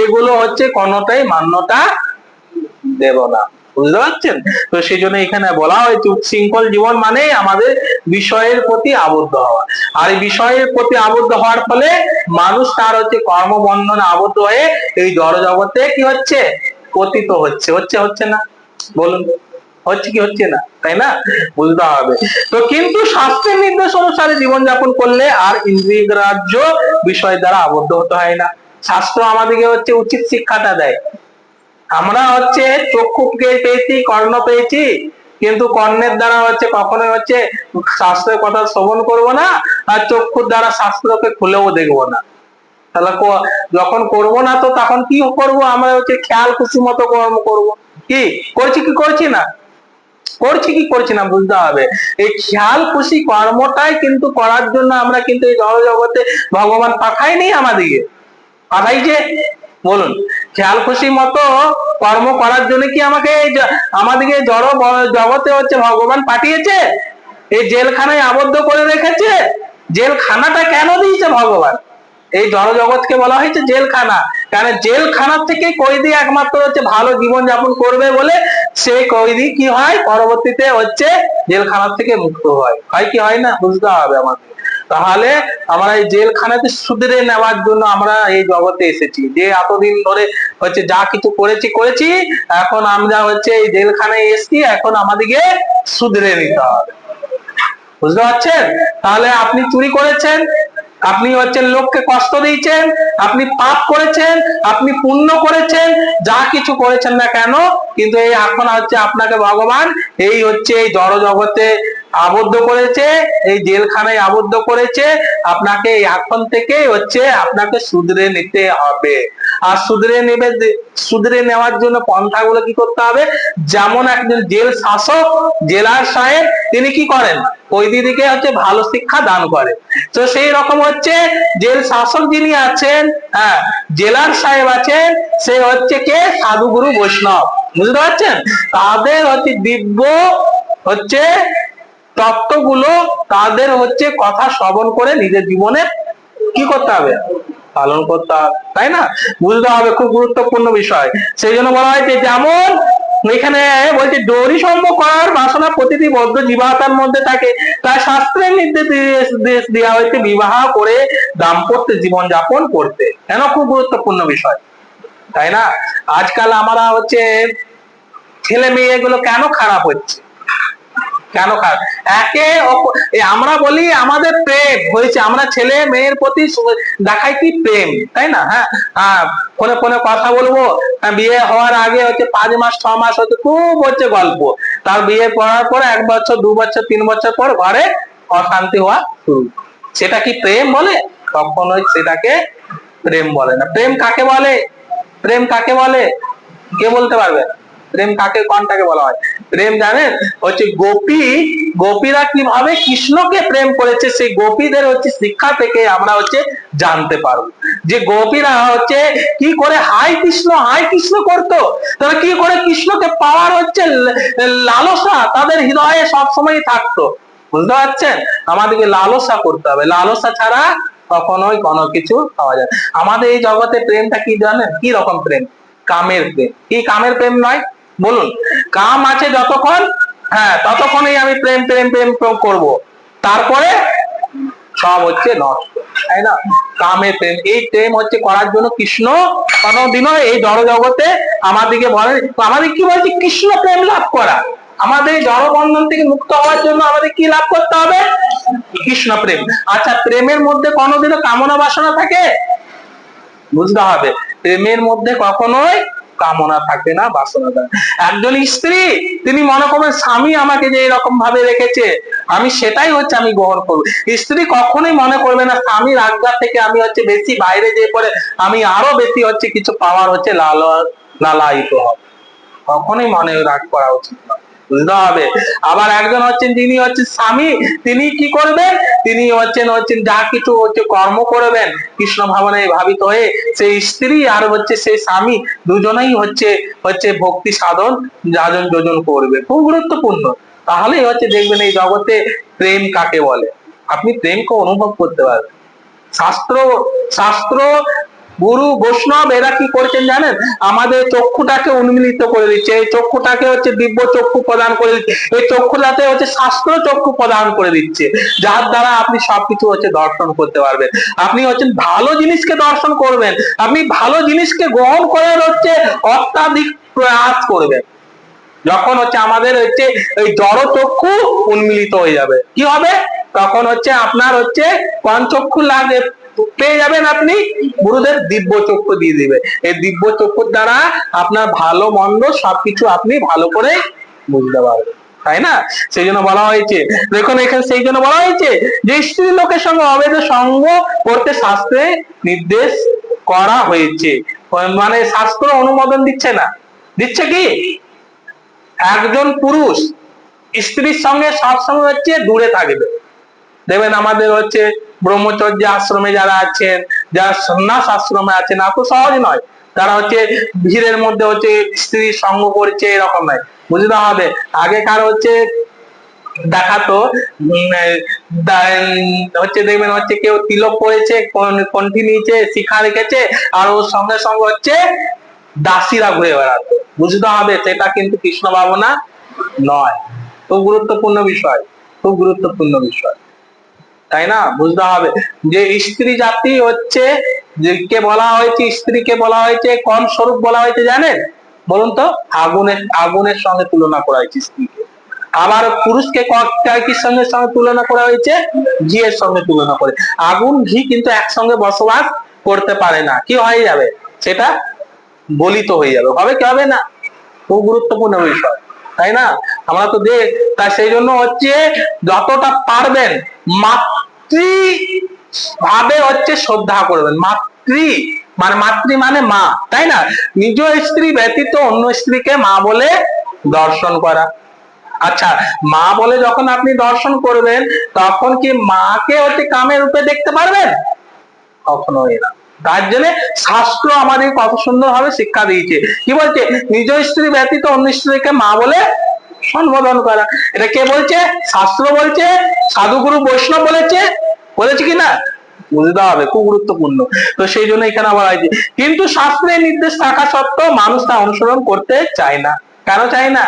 এগুলো হচ্ছে কোনটাই মান্যতা দেব না, বুঝতে পারছেন? তো সেই জন্য এখানে বলা হয়েছে উচ্ছৃঙ্খল জীবন মানে আমাদের বিষয়ের প্রতি আবদ্ধ হওয়া। আর এই বিষয়ের প্রতি আবদ্ধ হওয়ার ফলে মানুষ তার হচ্ছে কর্মবন্ধনে আবদ্ধ হয়ে এই জড় জগতে কি হচ্ছে? পতিত হচ্ছে, হচ্ছে না? বলুন, হচ্ছে কি হচ্ছে না? তাই না? বুঝতে হবে। তো কিন্তু শাস্ত্রের নির্দেশ অনুসারে জীবনযাপন করলে আর ইন্দ্রিয় গ্রাহ্য বিষয় দ্বারা আবদ্ধ হতে হয় না। শাস্ত্র আমাদেরকে হচ্ছে উচিত শিক্ষাটা দেয়, আমরা হচ্ছে চক্ষু পেয়েছি, কর্ণ পেয়েছি, কিন্তু কর্ণের দ্বারা হচ্ছে কখনোই হচ্ছে শাস্ত্রের কথা শ্রবণ করব না, আর চক্ষুর দ্বারা শাস্ত্রকে খুলেও দেখবো না। তাহলে যখন করব না তো তখন কি করব? আমরা হচ্ছে খেয়াল খুশি মতো কর্ম করব। কি করছি কি করছি না, করছি কি করছি না বুঝতে হবে। এই খেয়াল খুশি কর্মটাই কিন্তু করার জন্য আমরা কিন্তু এই জড় জগতে ভগবান পাঠায়নি আমাদেরকে, পাঠাইছে? বলুন, খেয়াল খুশি মতো কর্ম করার জন্য কি আমাদেরকে জড় জগতে হচ্ছে ভগবান পাঠিয়েছে? এই জেলখানায় আবদ্ধ করে রেখেছে? জেলখানাটা কেন দিয়েছে ভগবান? এই জড় জগৎকে বলা হয়েছে জেলখানা। কারণ জেলখানা থেকে কয়েদি একমাত্র হচ্ছে ভালো জীবন যাপন করবে বলে সেই কয়েদি কি হয়, পরবর্তীতে হচ্ছে জেলখানা থেকে মুক্ত হয়। হয় কি হয় না, বুঝতে হবে আমাদের। তাহলে আমরা এই জেলখানাতে শুধরে নেওয়ার জন্য আমরা এই জগতে এসেছি, যে এতদিন ধরে হচ্ছে যা কিছু করেছি, এখন আমরা হচ্ছে এই জেলখানায় এসেছি, এখন আমাদেরকে শুধরে নিতে হবে। বুঝতে পারছেন? তাহলে আপনি চুরি করেছেন, আপনি হচ্ছে লোককে কষ্ট দিয়েছেন, আপনি পাপ করেছেন, আপনি পুণ্য করেছেন, যা কিছু করেছেন না কেন, কিন্তু এই এখন হচ্ছে আপনাকে ভগবান এই হচ্ছে এই জড় জগতে আবদ্ধ করেছে, এই জেলখানায় আবদ্ধ করেছে। আপনাকে এখন থেকে হচ্ছে আপনাকে শুধরে নিতে হবে। আর শুধরে নেওয়ার জন্য পন্থাগুলো কি করতে হবে? যেমন একজন জেল শাসক, জেলার সাহেব, তিনি কি করেন? কয়েদিদিকে হচ্ছে ভালো শিক্ষা দান করে। তো সেই রকম হচ্ছে জেল শাসক যিনি আছেন, হ্যাঁ, জেলার সাহেব আছেন, সে হচ্ছে কে? সাধুগুরু বৈষ্ণব। বুঝতে পারছেন? তাদের হচ্ছে দিব্য হচ্ছে তত্ত্বগুলো, তাদের হচ্ছে কথা শ্রবণ করে নিজের জীবনে কি করতে হবে? পালন করতে হবে, তাই না? বুঝতে হবে, খুব গুরুত্বপূর্ণ বিষয়। সেই জন্য বলা হয় যে যেমন এখানে বলছে দৌড়ি সম্ভব করার বাসনা প্রতিটি বদ্ধ জীবাত্মার মধ্যে থাকে, তাই শাস্ত্রের নির্দেশ দেওয়া হয়েছে বিবাহ করে দাম্পত্য জীবন যাপন করতে। কেন? খুব গুরুত্বপূর্ণ বিষয়, তাই না? আজকাল আমরা হচ্ছে ছেলে মেয়ে গুলো কেন খারাপ হচ্ছে, কেন খারাপ? আমরা বলি আমাদের প্রেম হয়েছে, আমরা ছেলে মেয়ের প্রতি দেখাই কি প্রেম, তাই না? হ্যাঁ, ফোনে ফোনে কথা বলবো, বিয়ে হওয়ার আগে হচ্ছে 5 মাস 6 মাস হচ্ছে খুব হচ্ছে গল্প, তার বিয়ে করার পর 1 বছর 2 বছর 3 বছর পর ঘরে অশান্তি হওয়া শুরু। সেটা কি প্রেম বলে? কখনোই সেটাকে প্রেম বলে না। প্রেম কাকে বলে? প্রেম কাকে বলে? কে বলতে পারবে? প্রেম কাকে, কোনটাকে বলা হয় প্রেম? জানেন? হচ্ছে গোপীরা কিভাবে কৃষ্ণকে প্রেম করেছে, সেই গোপীদের হচ্ছে শিক্ষা থেকে আমরা হচ্ছে জানতে পারবো যে গোপীরা হচ্ছে কি করে হাই কৃষ্ণ করতো, তারা কি করে কৃষ্ণকে পাওয়ার হচ্ছে লালসা তাদের হৃদয়ে সবসময় থাকতো। বুঝতে পারছেন? আমাদেরকে লালসা করতে হবে, লালসা ছাড়া কখনোই কোনো কিছু পাওয়া যায়। আমাদের এই জগতে প্রেমটা কি জানেন? কি রকম প্রেম? কামের প্রেম। কি কামের প্রেম নয়? বলুন, কাম আছে যতক্ষণ, হ্যাঁ, ততক্ষণই আমি প্রেম প্রেম প্রেম করব, তারপরে সব হচ্ছে নষ্ট, তাই না? কামের প্রেম, এই প্রেম হচ্ছে করার জন্য কৃষ্ণ কোনদিনও এই জড় জগতে আমাদেরকে বলে, আমাদের কি বলছে? কৃষ্ণ প্রেম লাভ করা। আমাদের জড় বন্ধন থেকে মুক্ত হওয়ার জন্য আমাদের কি লাভ করতে হবে? কৃষ্ণ প্রেম। আচ্ছা, প্রেমের মধ্যে কোনোদিনও কামনা বাসনা থাকে? বুঝতে হবে, প্রেমের মধ্যে কখনোই কামনা থাকে না, বাসনা থাকে। একজন স্ত্রী, তিনি মনে করবেন স্বামী আমাকে যে এরকম ভাবে রেখেছে, আমি সেটাই হচ্ছে আমি গ্রহণ করবো। স্ত্রী কখনোই মনে করবে না স্বামীর আজ্ঞা থেকে আমি হচ্ছে বেশি বাইরে যেয়ে পরে আমি আরো বেশি হচ্ছে কিছু পাওয়ার হচ্ছে লালায়িত হবে, কখনোই মনে রাগ করা উচিত নয়। বুঝতে হবে। আবার একজন হচ্ছেন যিনি হচ্ছে স্বামী, তিনি কি করবেন? তিনি হচ্ছেন যা কিছু হচ্ছে কর্ম করবেন কৃষ্ণ ভাবনে ভাবিত হয়ে, সেই স্ত্রী আর হচ্ছে সেই স্বামী দুজনেই হচ্ছে ভক্তি সাধন যাজন যোজন করবে। খুব গুরুত্বপূর্ণ। তাহলেই হচ্ছে দেখবেন এই জগতে প্রেম কাকে বলে, আপনি প্রেমকে অনুভব করতে পারবেন। শাস্ত্র শাস্ত্র গুরু বৈষ্ণব এরা কি করছেন জানেন? আমাদের চক্ষুটাকে উন্মিলিত করে দিচ্ছে, এই চক্ষুটাকে হচ্ছে দিব্য চক্ষু প্রদান করে দিচ্ছে, এই চক্ষুটাতে হচ্ছে শাস্ত্র চক্ষু প্রদান করে দিচ্ছে, যার দ্বারা আপনি সবকিছু হচ্ছে দর্শন করতে পারবেন। আপনি হচ্ছেন ভালো জিনিসকে দর্শন করবেন, আপনি ভালো জিনিসকে গ্রহণ করার হচ্ছে অত্যাধিক প্রয়াস করবেন। যখন হচ্ছে আমাদের হচ্ছে এই জড় চক্ষু উন্মিলিত হয়ে যাবে, কি হবে? তখন হচ্ছে আপনার হচ্ছে পঞ্চক্ষু লাগে পেয়ে যাবেন আপনি, গুরুদেব দিব্য চক্ষু দিয়ে দিবে। এই দিব্য চক্ষুর দ্বারা আপনার ভালো মন্দ সবকিছু আপনি ভালো করে বুঝতে পারবেন, তাই না? সেই জন্য বলা হয়েছে, দেখুন এখানে সেই জন্য বলা হয়েছে যে স্ত্রী লোকের সঙ্গে অবৈধ সঙ্গ করতে শাস্ত্রে নির্দেশ করা হয়েছে। মানে শাস্ত্র অনুমোদন দিচ্ছে না, দিচ্ছে কি? একজন পুরুষ স্ত্রীর সঙ্গে সবসময় হচ্ছে দূরে থাকবে। দেখবেন আমাদের হচ্ছে ব্রহ্মচর্য আশ্রমে যারা আছেন, যারা সন্ন্যাস আশ্রমে আছেন, এত সহজ নয়। তারা হচ্ছে ভিড়ের মধ্যে হচ্ছে স্ত্রীর সঙ্গ করছে, এরকম নয়, বুঝতে হবে। আগেকার হচ্ছে দেখাতো হচ্ছে দেখবেন হচ্ছে কেউ তিলক করেছে, কণ্ঠি নিয়েছে, শিখা রেখেছে, আর ওর সঙ্গে সঙ্গে হচ্ছে দাসীরা ঘুরে বেড়াতো, বুঝতে হবে। সেটা কিন্তু কৃষ্ণ ভাবনা নয়। খুব গুরুত্বপূর্ণ বিষয়, খুব গুরুত্বপূর্ণ বিষয়, তাই না? বুঝতে হবে যে স্ত্রী জাতি হচ্ছে যে কে বলা হয়েছে, স্ত্রীকে বলা হয়েছে কোন স্বরূপ বলা হয়েছে জানেন? বলুন তো। আগুনের সঙ্গে তুলনা করা হয়েছে স্ত্রীকে। আবার পুরুষকে কির সঙ্গে সঙ্গে তুলনা করা হয়েছে? ঘিয়ের সঙ্গে তুলনা করে। আগুন ঘি কিন্তু একসঙ্গে বসবাস করতে পারে না, কি হয়ে যাবে? সেটা গলিত হয়ে যাবে, হবে কি হবে না? খুব গুরুত্বপূর্ণ বিষয়, তাই না? আমরা তো দেখ, তাই সেই জন্য হচ্ছে যতটা পারবেন মাতৃ ভাবে হচ্ছে শ্রদ্ধা করবেন। মাতৃ মানে মা, তাই না? নিজ স্ত্রী ব্যতীত অন্য স্ত্রীকে মা বলে দর্শন করা। আচ্ছা, মা বলে যখন আপনি দর্শন করবেন, তখন কি মাকে হচ্ছে কামের রূপে দেখতে পারবেন? কখনোই না। তার জন্য শাস্ত্র আমাদের কত সুন্দর ভাবে শিক্ষা দিয়েছে, কি বলছে? নিজ স্ত্রী ব্যতীত অন্য স্ত্রীকে মা বলে সম্বোধন করা। এটা কে বলছে? শাস্ত্র বলছে, সাধুগুরু বৈষ্ণব বলেছে, বলেছে কিনা? বুঝতে হবে, খুব গুরুত্বপূর্ণ। তো সেই জন্য এখানে বলা হয়েছে, কিন্তু শাস্ত্রের নির্দেশ থাকা সত্ত্বেও মানুষ তা অনুসরণ করতে চায় না। কেন চায় না?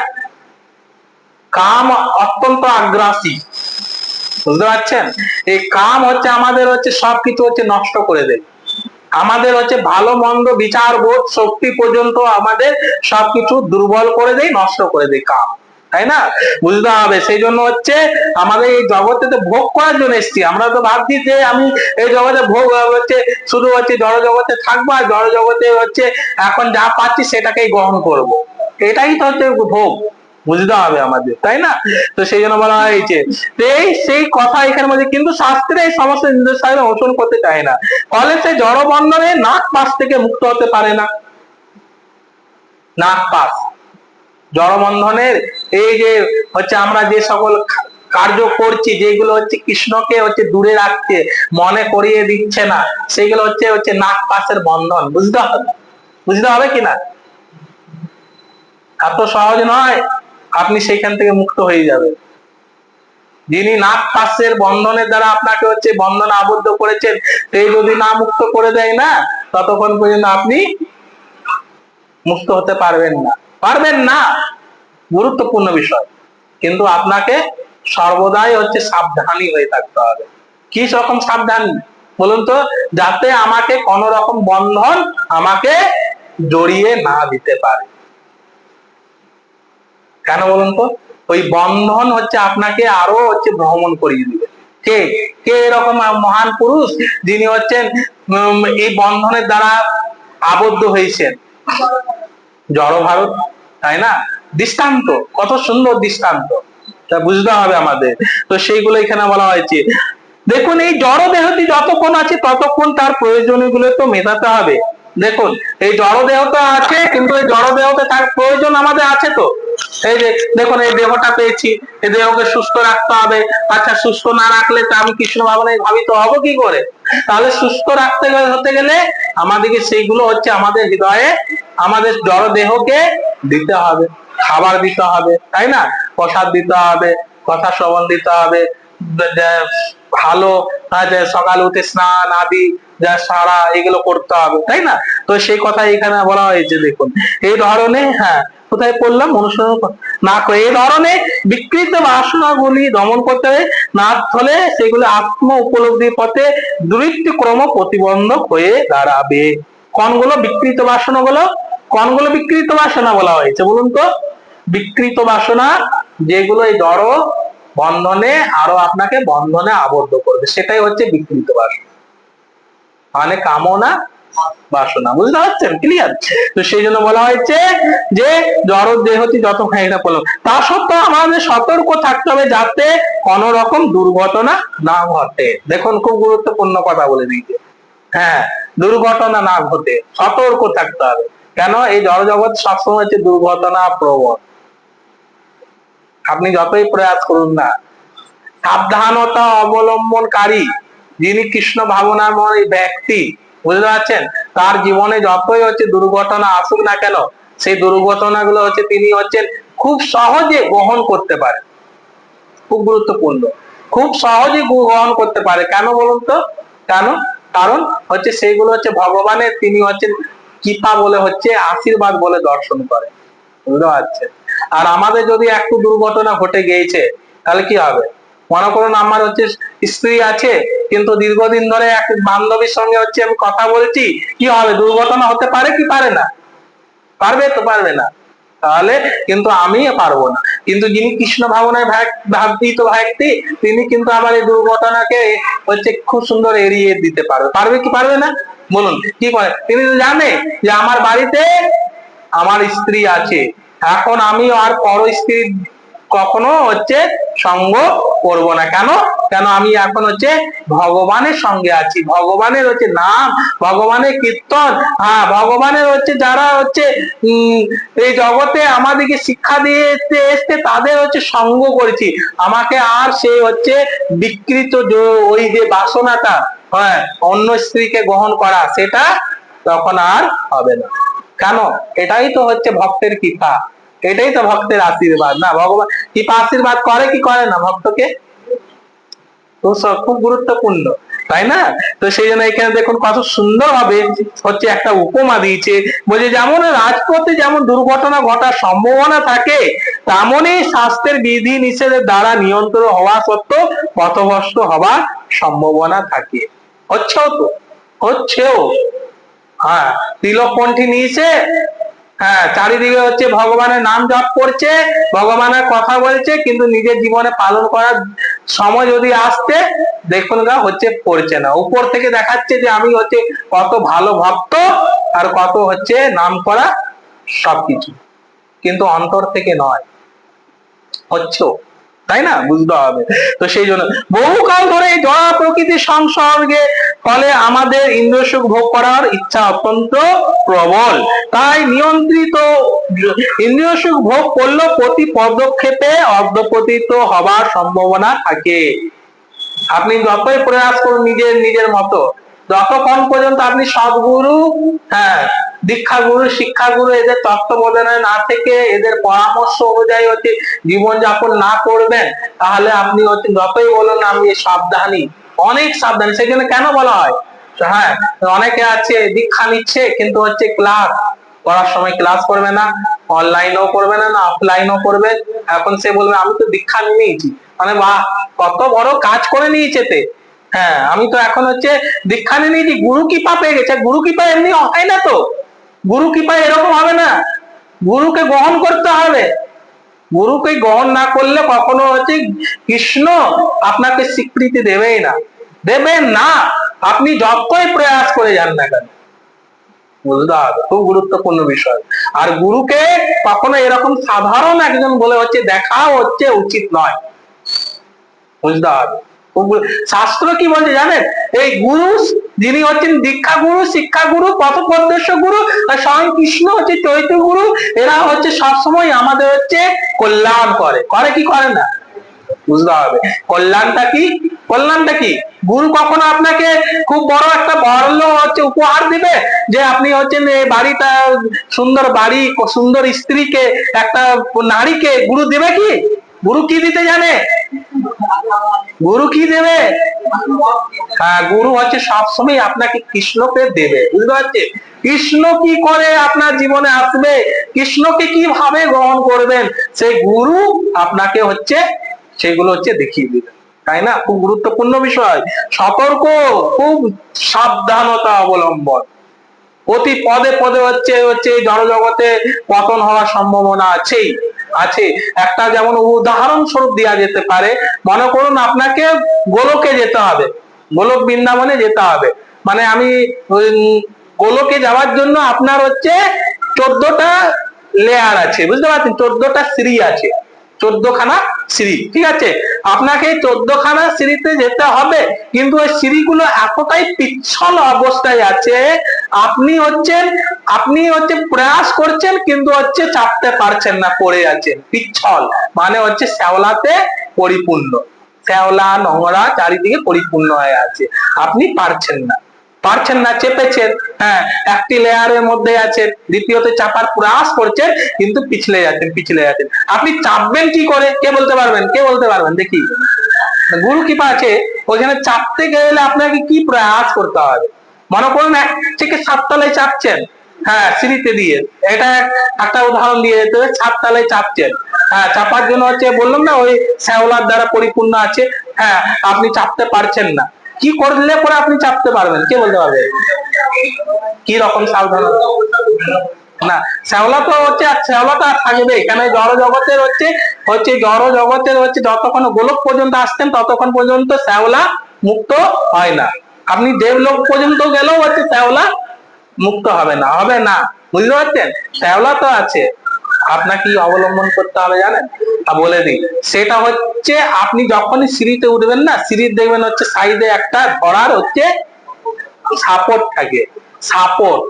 কাম অত্যন্ত আগ্রাসী, বুঝতে পারছেন? এই কাম হচ্ছে আমাদের হচ্ছে সবকিছু হচ্ছে নষ্ট করে দেয়। আমাদের হচ্ছে ভালো মন্দ বিচার বোধ শক্তি পর্যন্ত আমাদের সবকিছু দুর্বল করে দেয়, নষ্ট করে দেয় কাম, তাই না? বুঝতে হবে। সেই জন্য হচ্ছে আমাদের এই জগতে তো ভোগ করার জন্য এসেছি। আমরা তো ভাবছি যে আমি এই জগতে ভোগ হচ্ছে শুধু হচ্ছে জড় জগতে থাকবো, আর জড় জগতে হচ্ছে এখন যা পাচ্ছি সেটাকেই গ্রহণ করব। এটাই তো হচ্ছে ভোগ, বুঝতে হবে আমাদের, তাই না? তো সেই জন্য বলা হয়েছে সেই কথা এখানে বলছে, কিন্তু শাস্ত্রে এই সমস্ত নির্দেশ অনুসরণ করতে চায় না, ফলে সে জড় বন্ধনে নাক পাশ থেকে মুক্ত হতে পারে না। নাক পাশ জড় বন্ধনের, এই যে হচ্ছে আমরা যে সকল কার্য করছি, যেগুলো হচ্ছে কৃষ্ণকে হচ্ছে দূরে রাখছে, মনে করিয়ে দিচ্ছে না, সেগুলো হচ্ছে হচ্ছে নাক পাশের বন্ধন, বুঝতে হবে। বুঝতে হবে কিনা? এত সহজ নয় আপনি সেইখান থেকে মুক্ত হয়ে যাবেন। যিনি নাক পাশের বন্ধনের দ্বারা আপনাকে হচ্ছে বন্ধনে আবদ্ধ করেছেন, সেই যদি না মুক্ত করে দেয় না, ততক্ষণ পর্যন্ত আপনি মুক্ত হতে পারবেন না, পারবেন না। গুরুত্বপূর্ণ বিষয়, কিন্তু আপনাকে সর্বদাই হচ্ছে সাবধানী হয়ে থাকতে হবে। কি রকম সাবধানী বলুন তো? যাতে আমাকে কোন রকম বন্ধন আমাকে জড়িয়ে না দিতে পারে। কেন বলুন তো? ওই বন্ধন হচ্ছে আপনাকে আরো হচ্ছে ভ্রমণ করিয়ে দিবে। কে কে এরকম মহান পুরুষ যিনি হচ্ছেন এই বন্ধনের দ্বারা আবদ্ধ হয়েছেন? জড় ভারত, তাই না? দৃষ্টান্ত, কত সুন্দর দৃষ্টান্ত, তা বুঝতে হবে আমাদের। তো সেইগুলো এখানে বলা হয়েছে। দেখুন, এই জড় দেহটি যতক্ষণ আছে ততক্ষণ তার প্রয়োজনীয় গুলো তো মেটাতে হবে। দেখুন, এই জড় দেহটা আছে, কিন্তু এই জড় দেহতে তার প্রয়োজন আমাদের আছে তো। এই যে দেখুন, এই দেহটা পেয়েছি, এই দেহকে সুস্থ রাখতে হবে। আচ্ছা, সুস্থ না রাখলে তো আমি কৃষ্ণ ভাবনায় ভাবিত হবো কি করে? তাহলে সুস্থ রাখতে হতে গেলে আমাদেরকে সেইগুলো হচ্ছে আমাদের হৃদয়ে, আমাদের জড় দেহকে দিতে হবে, খাবার দিতে হবে, তাই না? প্রসাদ দিতে হবে, কথা শ্রবণ দিতে হবে, ভালো সকাল উঠে স্নান আদি যা সারা এগুলো করতে হবে, তাই না? তো সেই কথা এখানে বলা হয়েছে। দেখুন, এই ধরনের, হ্যাঁ কোথায় পড়লাম, অনুসরণ না করে এই ধরনের বিকৃত বাসনাগুলি দমন করতে হবে, না হলে সেগুলো আত্ম উপলব্ধির পথে দুরিত্যক্রম প্রতিবন্ধক হয়ে দাঁড়াবে। কোনগুলো বিকৃত বাসনাগুলো? কোনগুলো বিকৃত বাসনা বলা হয়েছে বলুন তো? বিকৃত বাসনা যেগুলো এই জড় বন্ধনে আরো আপনাকে বন্ধনে আবদ্ধ করবে, সেটাই হচ্ছে বিকৃত বাসনা। মানে কামনা বাসনা, বুঝতে পারছেন? ক্লিয়ার? তো সেই জন্য বলা হয়েছে যে জড় দেহটি যত এটা বললো, তা সত্ত্বেও আমাদের সতর্ক থাকতে হবে যাতে কোন রকম দুর্ঘটনা না ঘটে। দেখুন খুব গুরুত্বপূর্ণ কথা বলে দিয়েছে। হ্যাঁ, দুর্ঘটনা না ঘটে সতর্ক থাকতে হবে। কেন? এই জড় জগৎ সবসময় হচ্ছে দুর্ঘটনা প্রবণ। আপনি যতই প্রয়াস করুন না, সাবধানতা অবলম্বনকারী যিনি কৃষ্ণ ভাবনাময় ব্যক্তি, বুঝতে পারছেন, তার জীবনে যতই হচ্ছে দুর্ঘটনা আসুক না কেন, সেই দুর্ঘটনাগুলো হচ্ছে তিনি হচ্ছেন খুব সহজে গ্রহণ করতে পারে। খুব গুরুত্বপূর্ণ, খুব সহজে গ্রহণ করতে পারে। কেন বলুন তো? কেন? কারণ হচ্ছে সেইগুলো হচ্ছে ভগবানের, তিনি হচ্ছেন কৃপা বলে হচ্ছে আশীর্বাদ বলে দর্শন করে, বুঝতে পারছেন? আর আমাদের যদি একটু দুর্ঘটনা ঘটে গিয়েছে তাহলে কি হবে? মনে করুন আমার হচ্ছে স্ত্রী আছে, কিন্তু দীর্ঘদিন ধরে এক বান্ধবীর সঙ্গে হচ্ছে আমি কথা বলছি, কি হবে? দুর্ঘটনা হতে পারে কি পারে না? পারবে তো? পারবে না। তাহলে কিন্তু আমি পারবো না। কিন্তু যিনি কৃষ্ণ ভাবনায় ভাবিত ব্যক্তি, তিনি কিন্তু আমার এই দুর্ঘটনাকে হচ্ছে খুব সুন্দর এড়িয়ে দিতে পারবে। পারবে কি পারবে না? বলুন কি করে? তিনি জানে যে আমার বাড়িতে আমার স্ত্রী আছে, এখন আমি আর পর স্ত্রী কখনো হচ্ছে সঙ্গ করব না। কেন? কেন আমি এখন হচ্ছে ভগবানের সঙ্গে আছি, ভগবানের হচ্ছে নাম, ভগবানের কীর্তন, হ্যাঁ ভগবানের হচ্ছে যারা হচ্ছে এই জগতে আমাদেরকে শিক্ষা দিয়ে এসছে তাদের হচ্ছে সঙ্গ করেছি। আমাকে আর সেই হচ্ছে বিকৃত ওই যে বাসনাটা, হ্যাঁ অন্য স্ত্রীকে গ্রহণ করা, সেটা তখন আর হবে না। কেন? এটাই তো হচ্ছে ভক্তের কৃপা, এটাই তো ভক্তের আশীর্বাদ না? ভগবান কৃপা আশীর্বাদ করে কি করে না ভক্তকে? তো সব খুব গুরুত্বপূর্ণ, তাই না? তো সেই জন্য এখানে দেখুন কত সুন্দর ভাবে হচ্ছে একটা উপমা দিয়েছে, বলছে যেমন রাজপথে যেমন দুর্ঘটনা ঘটার সম্ভাবনা থাকে, তেমনই স্বাস্থ্যের বিধি নিষেধের দ্বারা নিয়ন্ত্রণ হওয়া সত্ত্বেও পথভ্রষ্ট হবার সম্ভাবনা থাকে। হচ্ছেও তো, হচ্ছেও। হ্যাঁ, তিলকপন্থী নিয়েছে, হ্যাঁ চারিদিকে হচ্ছে ভগবানের নাম জপ করছে, ভগবানের কথা বলছে, কিন্তু নিজের জীবনে পালন করার সময় যদি আসছে, দেখুন গা হচ্ছে করছে না। উপর থেকে দেখাচ্ছে যে আমি হচ্ছে কত ভালো ভক্ত আর কত হচ্ছে নাম করা সবকিছু, কিন্তু অন্তর থেকে নয়, হচ্ছে, তাই না? বুঝতে হবে। তো সেই জন্য বহুকাল ধরে জড় প্রকৃতির সংসর্গে ফলে আমাদের ইন্দ্রিয় সুখ ভোগ করার ইচ্ছা অত্যন্ত প্রবল, তাই নিয়ন্ত্রিত ইন্দ্রিয় সুখ ভোগ করলেও প্রতি পদক্ষেপে অধঃপতিত হবার সম্ভাবনা থাকে। আপনি যতই প্রয়াস করুন নিজের নিজের মতো, যতক্ষণ পর্যন্ত আপনি সদ্গুরু, হ্যাঁ দীক্ষাগুরু, শিক্ষাগুরু এদের তত্ত্বাবধানে না থেকে, এদের পরামর্শ অনুযায়ী হচ্ছে জীবনযাপন না করবেন, তাহলে আপনি হচ্ছে যতই বলুন আমি সাবধানী, অনেক সাবধানী। সেই জন্য কেন বলা হয়, হ্যাঁ অনেকে আছে দীক্ষা নিচ্ছে কিন্তু হচ্ছে ক্লাস করার সময় ক্লাস করবে না, অনলাইনও করবে না, না অফলাইনও করবে। এখন সে বলবে আমি তো দীক্ষা নিয়েছি, মানে বাহ কত বড় কাজ করে নিয়েছে তে। হ্যাঁ আমি তো এখন হচ্ছে দীক্ষা নিয়ে নিয়েছি, গুরু কৃপা পেয়ে গেছে। গুরু কৃপা এমনি হয় না তো, গুরু কৃপা এরকম হবে না, গুরুকে গ্রহণ করতে হবে। গুরুকে গ্রহণ না করলে কখনো হচ্ছে কৃষ্ণ আপনাকে স্বীকৃতি দেবেই না, দেবেন না, আপনি যতই প্রয়াস করে যান না কেন। বুঝতে হবে, খুব গুরুত্বপূর্ণ বিষয়। আর গুরুকে কখনো এরকম সাধারণ একজন বলে হচ্ছে দেখাও হচ্ছে উচিত নয়, বুঝতে হবে। শাস্ত্র কি বলছে জানেন? এই গুরু যিনি হচ্ছেন দীক্ষা গুরু, শিক্ষা গুরু, পথপ্রদর্শ গুরু, আর স্বয়ং কৃষ্ণ হচ্ছে চৈত্য গুরু, এরা হচ্ছে সবসময় আমাদের হচ্ছে কল্যাণ করে, করে কি করে না? বুঝতে হবে কল্যাণটা কি, কল্যাণটা কি। গুরু কখনো আপনাকে খুব বড় একটা বড় হচ্ছে উপহার দিবে, যে আপনি হচ্ছেন এই বাড়িটা সুন্দর বাড়ি, সুন্দর স্ত্রীকে, একটা নারীকে গুরু দেবে কি? গুরু কি দিতে জানে? গুরু কি দেবে? হ্যাঁ গুরু হচ্ছে সবসময় আপনাকে কৃষ্ণকে দেবে, বুঝতে পারছেন? কৃষ্ণ কি করে আপনার জীবনে আসবে, কৃষ্ণকে কিভাবে গ্রহণ করবেন, সেই গুরু আপনাকে হচ্ছে সেগুলো হচ্ছে দেখিয়ে দিবে, তাই না? খুব গুরুত্বপূর্ণ বিষয়। সতর্ক, খুব সাবধানতা অবলম্বন, প্রতি পদে পদে হচ্ছে হচ্ছে জড় জগতে পতন হওয়ার সম্ভাবনা আছেই, আছে। একটা যেমন উদাহরণ স্বরূপ দেওয়া যেতে পারে, মনে করুন আপনাকে গোলকে যেতে হবে, গোলক বৃন্দাবনে যেতে হবে, মানে আমি গোলকে যাওয়ার জন্য আপনার হচ্ছে 14টা লেয়ার আছে, বুঝতে পারছেন, 14টা সিঁড়ি আছে, 14খানা সিঁড়ি, ঠিক আছে। আপনাকে 14খানা সিঁড়িতে যেতে হবে, কিন্তু ওই সিঁড়িগুলো এতটাই পিচ্ছল অবস্থায় আছে, আপনি হচ্ছে প্রয়াস করছেন কিন্তু হচ্ছে চাপতে পারছেন না, পড়ে আছেন, পিচ্ছল মানে হচ্ছে শ্যাওলাতে পরিপূর্ণ, শ্যাওলা নোংরা চারিদিকে পরিপূর্ণ হয়ে আছে, আপনি পারছেন না, চেপেছেন, হ্যাঁ, একটি লেয়ারের মধ্যে আছেন, দ্বিতীয়তে চাপার প্রয়াস করছেন কিন্তু পিছলে যাচ্ছেন। আপনি চাপবেন কি করে, কে বলতে পারবেন দেখি? গুরু কৃপা আছে, ওখানে চাপতে গেলে আপনাকে কি প্রয়াস করতে হবে? মনে করুন 1 থেকে 7 তলায় চাপছেন, হ্যাঁ, সিঁড়িতে দিয়ে, এটা একটা উদাহরণ দিয়ে যেতে হবে, 7 তলায় চাপছেন, হ্যাঁ, চাপার জন্য হচ্ছে বললাম না ওই শ্যাওলার দ্বারা পরিপূর্ণ আছে, হ্যাঁ, আপনি চাপতে পারছেন না, কি করলে পরে আপনি চাপতে পারবেন, কে বলতে পারবে? কি রকম সাবধানতা? না, শ্যাওলাটা থাকবে এখানে, জড় জগতের যতক্ষণ গোলক পর্যন্ত আসছেন ততক্ষণ পর্যন্ত শ্যাওলা মুক্ত হয় না, আপনি দেবলোক পর্যন্ত গেলেও হচ্ছে শ্যাওলা মুক্ত হবে না, বুঝতে পারছেন? শ্যাওলা তো আছে, আপনাকে কি অবলম্বন করতে হবে জানেন? বলে দিই, সেটা হচ্ছে আপনি যখনই সিঁড়িতে উঠবেন না, সিঁড়ির দেখবেন হচ্ছে সাইডে একটা ধরার হচ্ছে সাপোর্ট থাকে,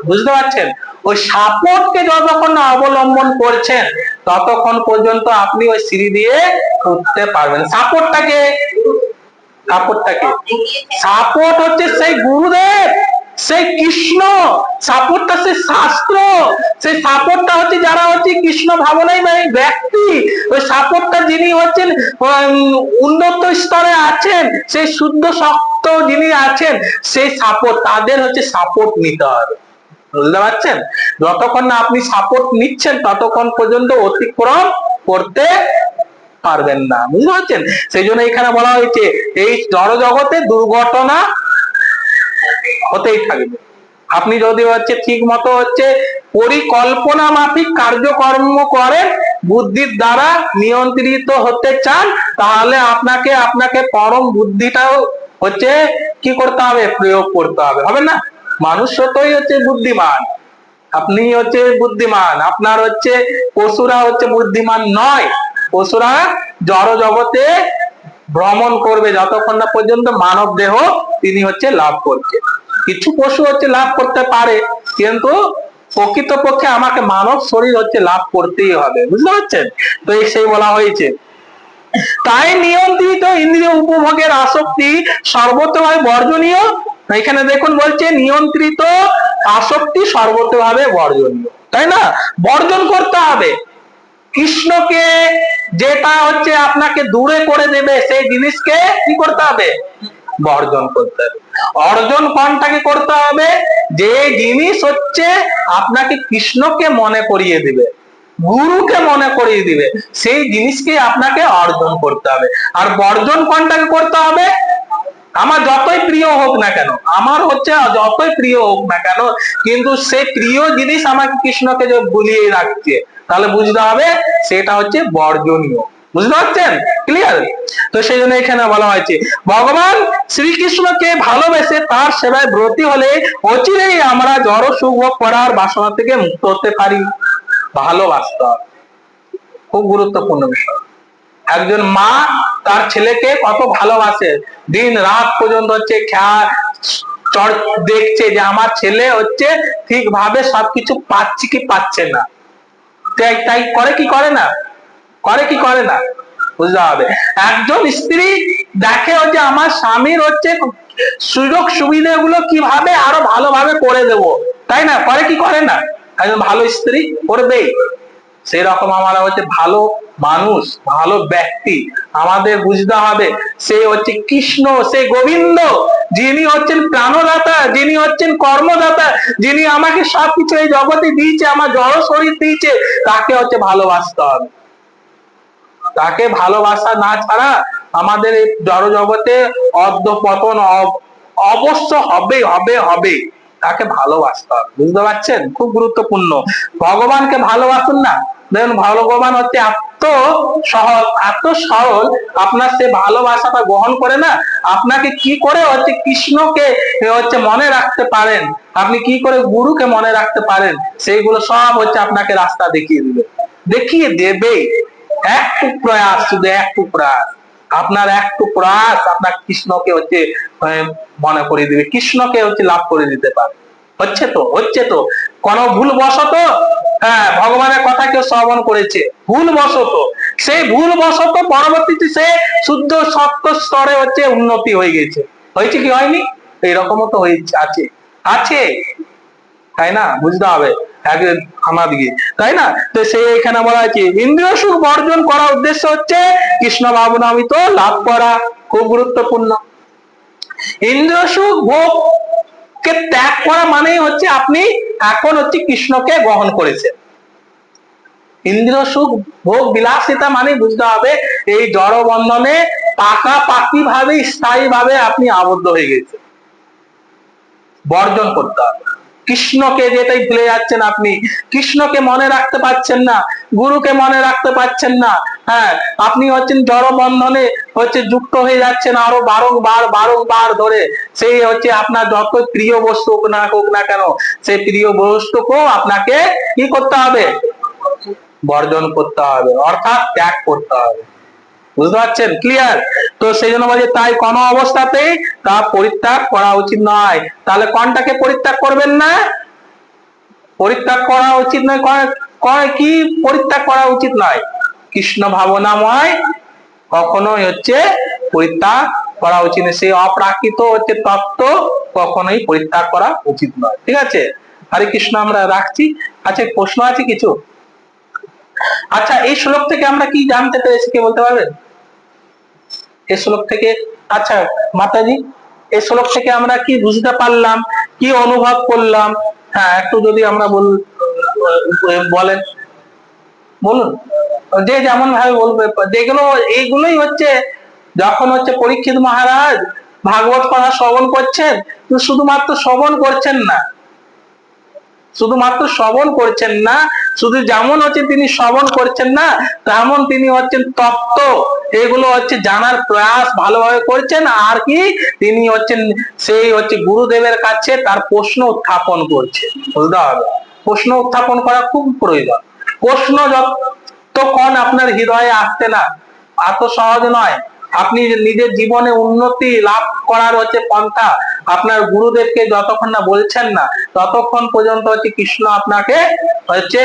বুঝতে পারছেন? ওই সাপোর্টকে যতক্ষণ না অবলম্বন করছেন ততক্ষণ পর্যন্ত আপনি ওই সিঁড়ি দিয়ে উঠতে পারবেন। সাপোর্টটাকে সাপোর্ট হচ্ছে সেই গুরুদেব, সেই কৃষ্ণ, সাপোর্টটা সেই শাস্ত্র, সেই সাপোর্টটা হচ্ছে যারা হচ্ছে কৃষ্ণ ভাবনাই ব্যক্তি, ওই সাপোর্টটা যিনি হচ্ছেন উন্নত স্তরে আছেন, সেই শুদ্ধ শক্ত যিনি আছেন, সেই সাপোর্ট, তাদের হচ্ছে সাপোর্ট নিতে হবে, বুঝতে পারছেন? যতক্ষণ না আপনি সাপোর্ট নিচ্ছেন ততক্ষণ পর্যন্ত অতিক্রম করতে পারবেন না, বুঝতে পারছেন? সেই জন্য এখানে বলা হয়েছে এই জড় জগতে দুর্ঘটনা হতেই থাকবে, আপনি যদি হচ্ছে ঠিক মতো হচ্ছে পরিকল্পনা মাফিক কার্যকর্ম করেন, বুদ্ধির দ্বারা নিয়ন্ত্রিত হতে চান, তাহলে আপনাকে পরম বুদ্ধিটাও হচ্ছে কি করতে হবে, প্রয়োগ করতে হবে না? মানুষ যতই হচ্ছে বুদ্ধিমান, আপনি হচ্ছে বুদ্ধিমান, আপনার হচ্ছে পশুরা হচ্ছে বুদ্ধিমান নয়, পশুরা জড় জগতে ভ্রমণ করবে যতক্ষণ না পর্যন্ত মানব দেহ তিনি হচ্ছে লাভ করছে। কিছু পশু হচ্ছে লাভ করতে পারে, কিন্তু প্রকৃতপক্ষে আমাকে মানব শরীর হচ্ছে লাভ করতেই হবে, বুঝতে পারছেন? তো সেই বলা হয়েছে, তাই নিয়ন্ত্রিত ইন্দ্রিয় উপভোগের আসক্তি সর্বতভাবে বর্জনীয়। এখানে দেখুন বলছে নিয়ন্ত্রিত আসক্তি সর্বতভাবে বর্জনীয়, তাই না? বর্জন করতে হবে কৃষ্ণকে, যেটা হচ্ছে আপনাকে দূরে করে দেবে সেই জিনিসকে কি করতে হবে, বর্জন করতে হবে। অর্জন কোনটাকে করতে হবে, যে জিনিস হচ্ছে আপনাকে কৃষ্ণকে মনে করিয়ে দিবে, গুরুকে মনে করিয়ে দিবে, সেই জিনিসকে আপনাকে অর্জন করতে হবে। আর বর্জন কোনটাকে করতে হবে, আমার যতই প্রিয় হোক না কেন, কিন্তু সেই প্রিয় জিনিস আমাকে কৃষ্ণকে যে ভুলিয়ে রাখছে, তাহলে বুঝতে হবে সেটা হচ্ছে বর্জনীয়, বুঝতে পারছেন? ক্লিয়ার? তো সেই জন্য এখানে বলা হয়েছে ভগবান শ্রীকৃষ্ণকে ভালোবেসে তার সেবায় ব্রতী হলে অচিরেই আমরা জড় সুখ ভোগ করার বাসনা থেকে মুক্ত হতে পারি। ভালোবাসতে হবে, খুব গুরুত্বপূর্ণ বিষয়। একজন মা তার ছেলেকে কত ভালোবাসে, দিন রাত পর্যন্ত হচ্ছে দেখছে যে আমার ছেলে হচ্ছে ঠিকভাবে সবকিছু পাচ্ছে কি পাচ্ছে না, তাই করে কি করে না, বুঝতে হবে। একজন স্ত্রী দেখে হচ্ছে আমার স্বামীর হচ্ছে সুযোগ সুবিধাগুলো কিভাবে আরো ভালোভাবে করে দেব, তাই না? করে কি করে না? একজন ভালো স্ত্রী করবেই। সেই রকম আমরা হচ্ছে ভালো মানুষ, ভালো ব্যক্তি, আমাদের বুঝতে হবে সে হচ্ছে কৃষ্ণ, সে গোবিন্দ, যিনি হচ্ছেন প্রাণদাতা, যিনি হচ্ছেন কর্মদাতা, যিনি আমাকে সবকিছু এই জগতে দিয়েছে, আমার জড় শরীর দিয়েছে, তাকে হচ্ছে ভালোবাসতে হবে। তাকে ভালোবাসা না ছাড়া আমাদের এই জড় জগতে অধঃপতন অবশ্য হবে, তাকে ভালোবাসতে হবে, বুঝতে পারছেন? খুব গুরুত্বপূর্ণ। ভগবানকে ভালোবাসুন না, দেখুন ভগবান হচ্ছে এত সহজ এত সরল, আপনার সে ভালোবাসাটা গ্রহণ করে না, আপনাকে কি করে হচ্ছে কৃষ্ণকে হচ্ছে মনে রাখতে পারেন, আপনি কি করে গুরুকে মনে রাখতে পারেন, সেইগুলো সব হচ্ছে আপনাকে রাস্তা দেখিয়ে দিবে, দেখিয়ে দেবে। একটু প্রয়াস, শুধু একটু প্রয়াস, আপনার একটু প্রয়াস আপনার কৃষ্ণকে হচ্ছে মনে করে দিবে, কৃষ্ণকে হচ্ছে লাভ করে দিতে পারে। হচ্ছে তো কোন ভুল বশত, হ্যাঁ ভগবানের কথা কেউ শ্রবণ করেছে ভুল বশত, সেই ভুল বশত পরবর্তীতে সে শুদ্ধ সত্য স্তরে হচ্ছে উন্নতি হয়ে গেছে, হয়েছে কি হয়নি? এইরকমও তো হয়েছে, আছে আছে, তাই না? বুঝতে হবে আমাদিকে, তাই না? তো সে এখানে বলা হয়েছে ইন্দ্রিয় সুখ বর্জন করার উদ্দেশ্য হচ্ছে কৃষ্ণ ভাবনামৃত লাভ করা, খুব গুরুত্বপূর্ণ। ইন্দ্রিয় সুখ ভোগ কে ত্যাগ করা মানে হচ্ছে আপনি এখন হচ্ছে কৃষ্ণকে গ্রহণ করেছেন। ইন্দ্রিয় সুখ ভোগ বিলাসিতা মানে বুঝতে হবে এই জড় বন্ধনে পাকাপাকি ভাবে স্থায়ী ভাবে আপনি আবদ্ধ হয়ে গেছেন, বর্জন করতে হবে। কৃষ্ণকে যেটাই ভুলে যাচ্ছেন, আপনি কৃষ্ণকে মনে রাখতে পারছেন না, গুরুকে মনে রাখতে পারছেন না, হ্যাঁ আপনি হচ্ছেন জড় বন্ধনে হচ্ছে যুক্ত হয়ে যাচ্ছেন আরো বারংবার ধরে, সেই হচ্ছে আপনার যত প্রিয় বস্তু হোক না কেন, সেই প্রিয় বস্তুকেও আপনাকে কি করতে হবে? বর্জন করতে হবে, অর্থাৎ ত্যাগ করতে হবে। বুঝতে পারছেন? ক্লিয়ার? তো সেই জন্য বলছে তাই কোনো অবস্থাতেই তা পরিত্যাগ করা উচিত নয়। তাহলে কোনটাকে পরিত্যাগ করবেন না? পরিত্যাগ করা উচিত নয়, কি পরিত্যাগ করা উচিত নয়? কৃষ্ণ ভাবনাময় কখনোই হচ্ছে পরিত্যাগ করা উচিত নয়, সেই অপ্রাকৃত হচ্ছে তত্ত্ব কখনোই পরিত্যাগ করা উচিত নয়। ঠিক আছে, হরে কৃষ্ণ, আমরা রাখছি। আচ্ছা প্রশ্ন আছে কিছু? আচ্ছা এই শ্লোক থেকে আমরা কি জানতে পেরেছি, কে বলতে পারবেন? এই শ্লোক থেকে, আচ্ছা মাতাজি, এই শ্লোক থেকে আমরা কি বুঝতে পারলাম, কি অনুভব করলাম? হ্যাঁ একটু যদি আমরা বলেন, বলুন, যে যেমন ভাবে বলবে। যেগুলো এইগুলোই হচ্ছে যখন হচ্ছে পরীক্ষিত মহারাজ ভাগবত কথা শ্রবণ করছেন, শুধুমাত্র শ্রবণ করছেন না, শুধুমাত্র শ্রবণ করছেন না, শুধু যেমন হচ্ছে তিনি শ্রবণ করছেন না, তেমন তিনি হচ্ছেন তত্ত্ব এগুলো হচ্ছে জানার প্রয়াস ভালোভাবে করছেন, আর কি তিনি হচ্ছেন সেই হচ্ছে গুরুদেবের কাছে তার প্রশ্ন উত্থাপন করছে। বুঝতে হবে, প্রশ্ন উত্থাপন করা খুব প্রয়োজন। প্রশ্ন যতক্ষণ আপনার হৃদয়ে আসছে না, এত সহজ নয়। আপনি নিজের জীবনে উন্নতি লাভ করার হচ্ছে পন্থা আপনার গুরুদেবকে যতক্ষণ না বলছেন না, ততক্ষণ পর্যন্ত হচ্ছে কৃষ্ণ আপনাকে হচ্ছে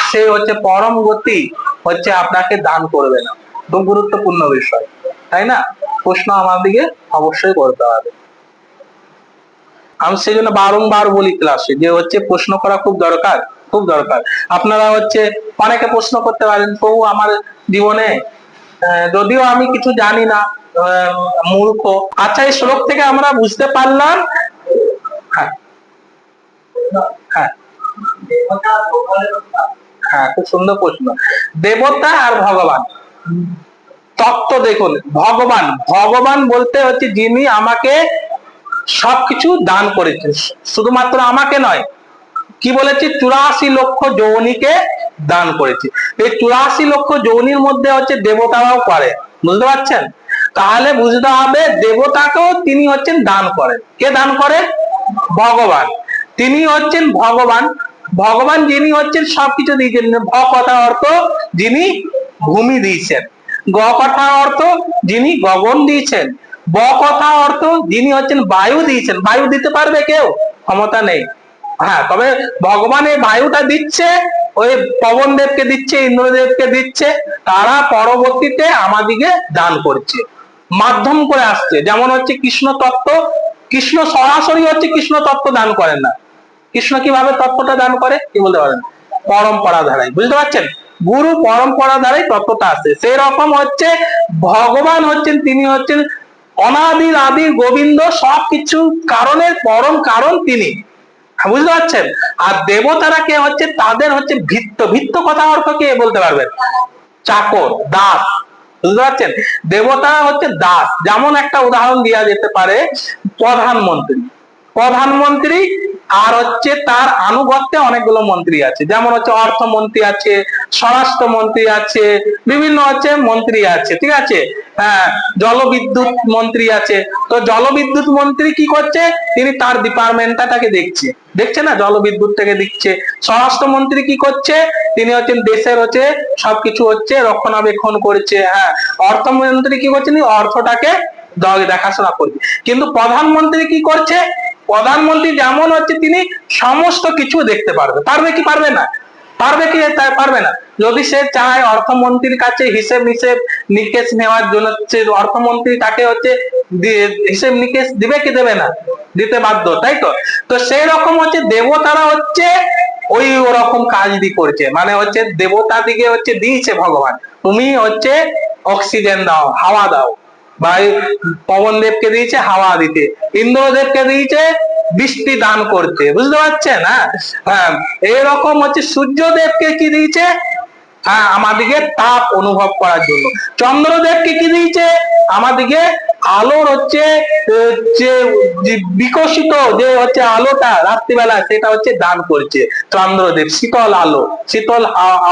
সেই হচ্ছে পরম গতি হচ্ছে আপনাকে দান করবে না। খুব গুরুত্বপূর্ণ বিষয়, তাই না? প্রশ্ন আমাদেরকে অবশ্যই করতে হবে। আমি সেই জন্য বারংবার বলি ক্লাসে যে হচ্ছে প্রশ্ন করা খুব দরকার, খুব দরকার। আপনারা হচ্ছে অনেকে প্রশ্ন করতে পারেন, প্রভু আমার জীবনে যদিও আমি কিছু জানি না, মূর্খ। আচ্ছা এই শ্লোক থেকে আমরা বুঝতে পারলাম, হ্যাঁ হ্যাঁ হ্যাঁ খুব সুন্দর প্রশ্ন। দেবতা আর ভগবান তত্ত্ব দেখুন, ভগবান ভগবান বলতে হচ্ছে যিনি আমাকে সবকিছু দান করেছেন, শুধুমাত্র আমাকে নয়, কি বলেছে 84 লক্ষ যৌনিকে দান করেছে। এই 84 লক্ষ যৌনির মধ্যে হচ্ছে দেবতারাও করে, বুঝতে পারছেন? তাহলে বুঝতে হবে দেবতাকেও তিনি হচ্ছেন দান করেন। কে দান করে? ভগবান। তিনি হচ্ছেন ভগবান, ভগবান যিনি হচ্ছেন সবকিছু দিয়েছেন। ভ কথা অর্থ যিনি ভূমি দিয়েছেন, গ কথা অর্থ যিনি গগন দিয়েছেন, ব কথা অর্থ যিনি হচ্ছেন বায়ু দিয়েছেন। বায়ু দিতে পারবে কেউ? ক্ষমতা নেই। হ্যাঁ তবে ভগবান এই বায়ুটা দিচ্ছে, ওই পবন দেবকে দিচ্ছে, ইন্দ্রদেবকে দিচ্ছে, তারা পরবর্তীতে আমাদিকে দান করছে, মাধ্যম করে আসছে। যেমন হচ্ছে কৃষ্ণ তত্ত্ব, কৃষ্ণ সরাসরি হচ্ছে কৃষ্ণ তত্ত্ব দান করেন না। কৃষ্ণ কিভাবে তত্ত্বটা দান করে কি বলতে পারেন? পরম্পরা ধারায়, বুঝতে পারছেন? গুরু পরম্পরা ধারায় তত্ত্বটা আসে। সেই রকম হচ্ছে ভগবান হচ্ছেন, তিনি হচ্ছেন অনাদির আদি গোবিন্দ, সবকিছু কারণের পরম কারণ তিনি, বুঝতে পারছেন? আর দেবতারা কে হচ্ছে? তাদের হচ্ছে ভিত্ত। ভিত্ত কথা অর্থ কে বলতে পারবেন? চাকর, দাস, বুঝতে পারছেন? দেবতারা হচ্ছে দাস। যেমন একটা উদাহরণ দেওয়া যেতে পারে, প্রধানমন্ত্রী। প্রধানমন্ত্রী আর হচ্ছে তার আনুগত্যে অনেকগুলো মন্ত্রী আছে, যেমন হচ্ছে অর্থমন্ত্রী আছে, স্বরাষ্ট্রমন্ত্রী আছে, বিভিন্ন হচ্ছে মন্ত্রী আছে, ঠিক আছে। হ্যাঁ, জলবিদ্যুৎ মন্ত্রী আছে। তো জলবিদ্যুৎ মন্ত্রী কি করছে, তিনি তার ডিপার্টমেন্টটাকে দেখছে, দেখছে না, জলবিদ্যুৎটাকে দেখছে। স্বরাষ্ট্রমন্ত্রী কি করছে, তিনি হচ্ছেন দেশের হচ্ছে সবকিছু হচ্ছে রক্ষণাবেক্ষণ করছে। হ্যাঁ, অর্থমন্ত্রী কি করছে, অর্থটাকে দেখাশোনা করবে। কিন্তু প্রধানমন্ত্রী কি করছে, প্রধানমন্ত্রী যেমন হচ্ছে তিনি সমস্ত কিছু দেখতে পারবে, পারবে কি পারবে না, পারবে কি পারবে না। যদি সে চায় অর্থমন্ত্রীর কাছে হিসেব নিকেশ নিকেশ নেওয়ার জন্য, অর্থমন্ত্রী তাকে হচ্ছে হিসেব নিকেশ দিবে কি দেবে না, দিতে বাধ্য, তাই তো। তো সেই রকম হচ্ছে দেবতারা হচ্ছে ওই ওরকম কাজটি করছে, মানে হচ্ছে দেবতা দিকে হচ্ছে দিয়েছে ভগবান, তুমি হচ্ছে অক্সিজেন দাও, হাওয়া দাও, বা পবন দেবকে দিয়েছে হাওয়া দিতে, ইন্দ্রদেবকে দিয়েছে বৃষ্টি দান করতে, বুঝতে পারছেন। হ্যাঁ, এইরকম হচ্ছে সূর্যদেবকে কি দিয়েছে, হ্যাঁ, আমাদেরকে তাপ অনুভব করার জন্য। চন্দ্রদেবকে কি দিয়েছে, আমাদেরকে আলোর হচ্ছে যে বিকশিত যে হচ্ছে আলোটা রাত্রিবেলা সেটা হচ্ছে দান করছে চন্দ্রদেব, শীতল আলো, শীতল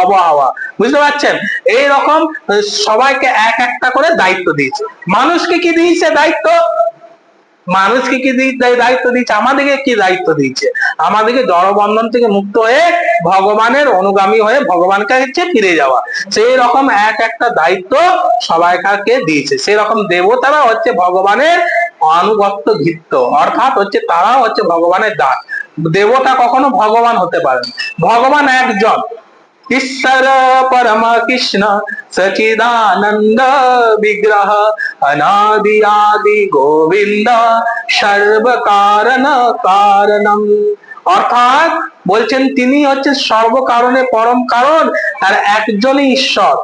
আবহাওয়া, বুঝতে পারছেন। এইরকম সবাইকে এক একটা করে দায়িত্ব দিয়েছে। মানুষকে কি দিয়েছে দায়িত্ব, মানুষকে কি দায়িত্ব দিচ্ছে, আমাদেরকে কি দায়িত্ব দিচ্ছে, আমাদেরকে জড়বন্ধন থেকে মুক্ত হয়ে ভগবানের অনুগামী হয়ে ভগবানকে কাছে ফিরে যাওয়া। সেই রকম এক একটা দায়িত্ব সবাইকে দিয়েছে। সেই রকম দেবতারা হচ্ছে ভগবানের আনুগত্য ঘিত্ত, অর্থাৎ হচ্ছে তারা হচ্ছে ভগবানের দাস। দেবতা কখনো ভগবান হতে পারে না, ভগবান একজন, ঈশ্বর পরম কৃষ্ণ সচিদানন্দ বিগ্রহ অনাদি আদি গোবিন্দ সর্ব কারণ কারণম। অর্থাৎ বলছেন তিনি হচ্ছে সর্ব কারণে পরম কারণ, আর একজনই ঈশ্বর,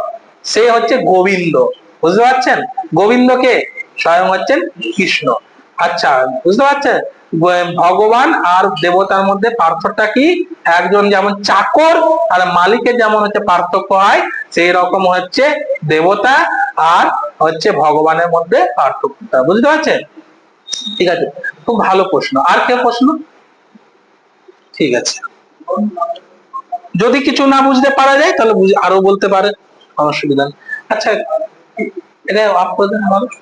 সে হচ্ছে গোবিন্দ, বুঝতে পারছেন। গোবিন্দকে স্বয়ং হচ্ছেন কৃষ্ণ। আচ্ছা, বুঝতে পারছেন ভগবান আর দেবতার মধ্যে পার্থক্যটা কি, একজন যেমন চাকর আর মালিকের যেমন হচ্ছে পার্থক্য হয়, সেই রকম হচ্ছে দেবতা আর হচ্ছে ভগবানের মধ্যে পার্থক্যটা, বুঝতে পারছেন। ঠিক আছে, খুব ভালো প্রশ্ন। আর কে প্রশ্ন, ঠিক আছে। যদি কিছু না বুঝতে পারা যায় তাহলে আরো বলতে পারে, অসুবিধা নেই। আচ্ছা, এটা আপ করে দেন আমাকে।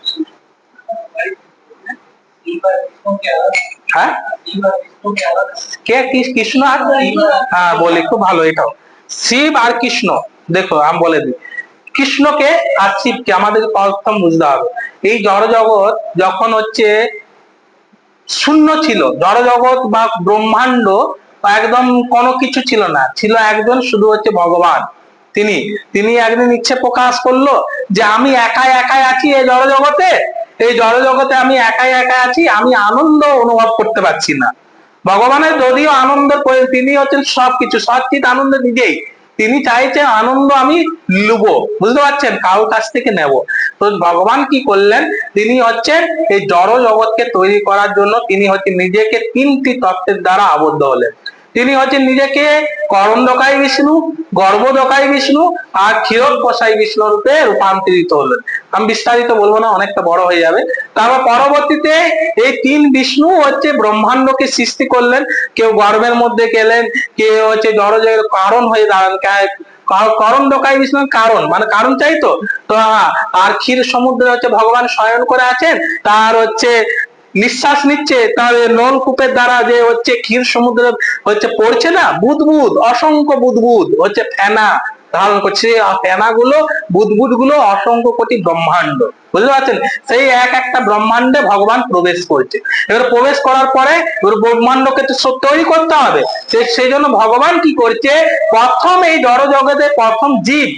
হ্যাঁ, কে কৃষ্ণ আর, হ্যাঁ বলি, খুব ভালো এটাও। শিব আর কৃষ্ণ, দেখো আমি বলে দিই, কৃষ্ণকে আর শিবকে আমাদের প্রথম বুঝতে হবে। এই জড় জগৎ যখন হচ্ছে শূন্য ছিল, জড় জগৎ বা ব্রহ্মাণ্ড একদম কোনো কিছু ছিল না, ছিল একজন শুধু হচ্ছে ভগবান। তিনি তিনি একদিন ইচ্ছে প্রকাশ করলো যে আমি একাই একাই আছি এই জড় জগতে, এই জড় জগতে আমি একাই একাই আছি, আমি আনন্দ অনুভব করতে পারছি না। ভগবানের যদিও আনন্দ, তিনি হচ্ছেন সবকিছু, সচিত আনন্দ নিজেই, তিনি চাইছেন আনন্দ আমি লুবো, বুঝতে পারছেন, কারোর কাছ থেকে নেব। তো ভগবান কি করলেন, তিনি হচ্ছেন এই জড় জগৎকে তৈরি করার জন্য তিনি হচ্ছে নিজেকে তিনটি তত্ত্বের দ্বারা আবদ্ধ হলেন। তিনি হচ্ছেন নিজেকে করন্দকাই বিষ্ণু, গর্ভদকাই বিষ্ণু আর ক্ষীরোৎপসাই বিষ্ণু রূপে রূপান্তরিত হলেন। আমি বিস্তারিত বলবো না, অনেকটা বড় হয়ে যাবে। তারপর পরবর্তীতে এই তিন বিষ্ণু হচ্ছে ব্রহ্মাণ্ডকে সৃষ্টি করলেন, কেউ গর্ভের মধ্যে গেলেন, কেউ হচ্ছে জড়জের কারণ হয়ে দাঁড়ান, করন্দকাই বিষ্ণু কারণ মানে কারণ চাই তো। তো আর ক্ষীর সমুদ্রে হচ্ছে ভগবান শয়ন করে আছেন, তার হচ্ছে নিঃশ্বাস নিচ্ছে, তার নলকূপের দ্বারা যে হচ্ছে ক্ষীর সমুদ্রে হচ্ছে পড়ছে না, বুদবুদ, অসংখ্য বুদবুদ হচ্ছে ফেনা ধারণ করছে, ফেনা গুলো বুদবুদ গুলো অসংখ্য কোটি ব্রহ্মাণ্ড, বুঝতে পারছেন। সেই এক একটা ব্রহ্মাণ্ডে ভগবান প্রবেশ করছে। এবার প্রবেশ করার পরে এবার ব্রহ্মাণ্ডকে তো তৈরি করতে হবে, সেই জন্য ভগবান কি করছে, প্রথম এই জড় জগতে প্রথম জীব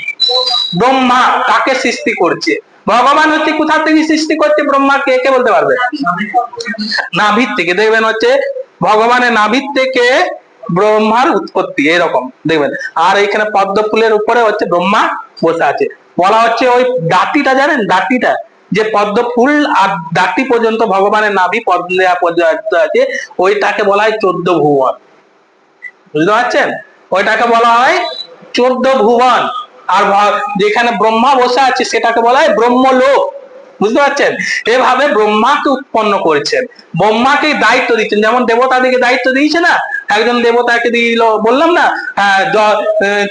ব্রহ্মা তাকে সৃষ্টি করছে। ভগবান হচ্ছে কোথা থেকে সৃষ্টি করছে ব্রহ্মা, কে কে বলতে পারবে, নাভির থেকে। দেখবেন হচ্ছে ভগবানের নাভির থেকে ব্রহ্মার উৎপত্তি, এরকম দেখবেন। আর এখানে পদ্ম ফুলের উপরে হচ্ছে ব্রহ্মা বসে আছে। বলা হচ্ছে ওই ডাটিটা জানেন, ডাটিটা যে পদ্ম ফুল আর ডাটি পর্যন্ত ভগবানের নাভি পদ্ম পর্যন্ত আছে, ওইটাকে বলা হয় 14 ভুবন, বুঝতে পারছেন, ওইটাকে বলা হয় 14 ভুবন। আর যেখানে ব্রহ্মা বসে আছে সেটাকে বলা হয় ব্রহ্মলোক, বুঝতে পারছেন? এভাবে ব্রহ্মাকে উৎপন্ন করেছেন, ব্রহ্মাকে দায়িত্ব দিচ্ছেন, যেমন দেবতাদেরকে দায়িত্ব দিয়েছে না, একজন দেবতাকে দিয়ে দিল, বললাম না, হ্যাঁ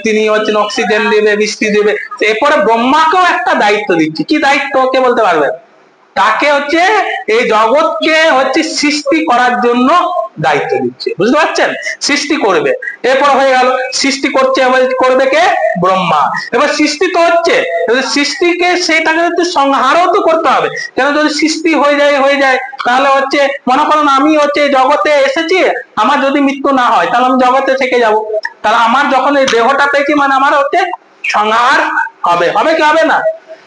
তিনি হচ্ছেন অক্সিজেন দেবে, বৃষ্টি দেবে। এরপরে ব্রহ্মাকেও একটা দায়িত্ব দিচ্ছে, কি দায়িত্ব কে বলতে পারবেন? তাকে হচ্ছে এই জগৎকে হচ্ছে সৃষ্টি করার জন্য দায়িত্ব দিচ্ছে, বুঝতে পারছেন? সৃষ্টি করবে, এরপর হয়ে গেল সৃষ্টি করছে, এবার করবে কে? ব্রহ্মা। এবার সৃষ্টি তো হচ্ছে, সৃষ্টিকে সেটাকে হচ্ছে সংহারও তো করতে হবে, কেন যদি সৃষ্টি হয়ে যায় তাহলে হচ্ছে মনে করুন আমি হচ্ছে জগতে এসেছি, আমার যদি মৃত্যু না হয় তাহলে আমি জগতে থেকে যাব, তাহলে আমার যখন এই দেহটা পেয়েছি মানে আমার হচ্ছে সংহার হবে কি হবে না?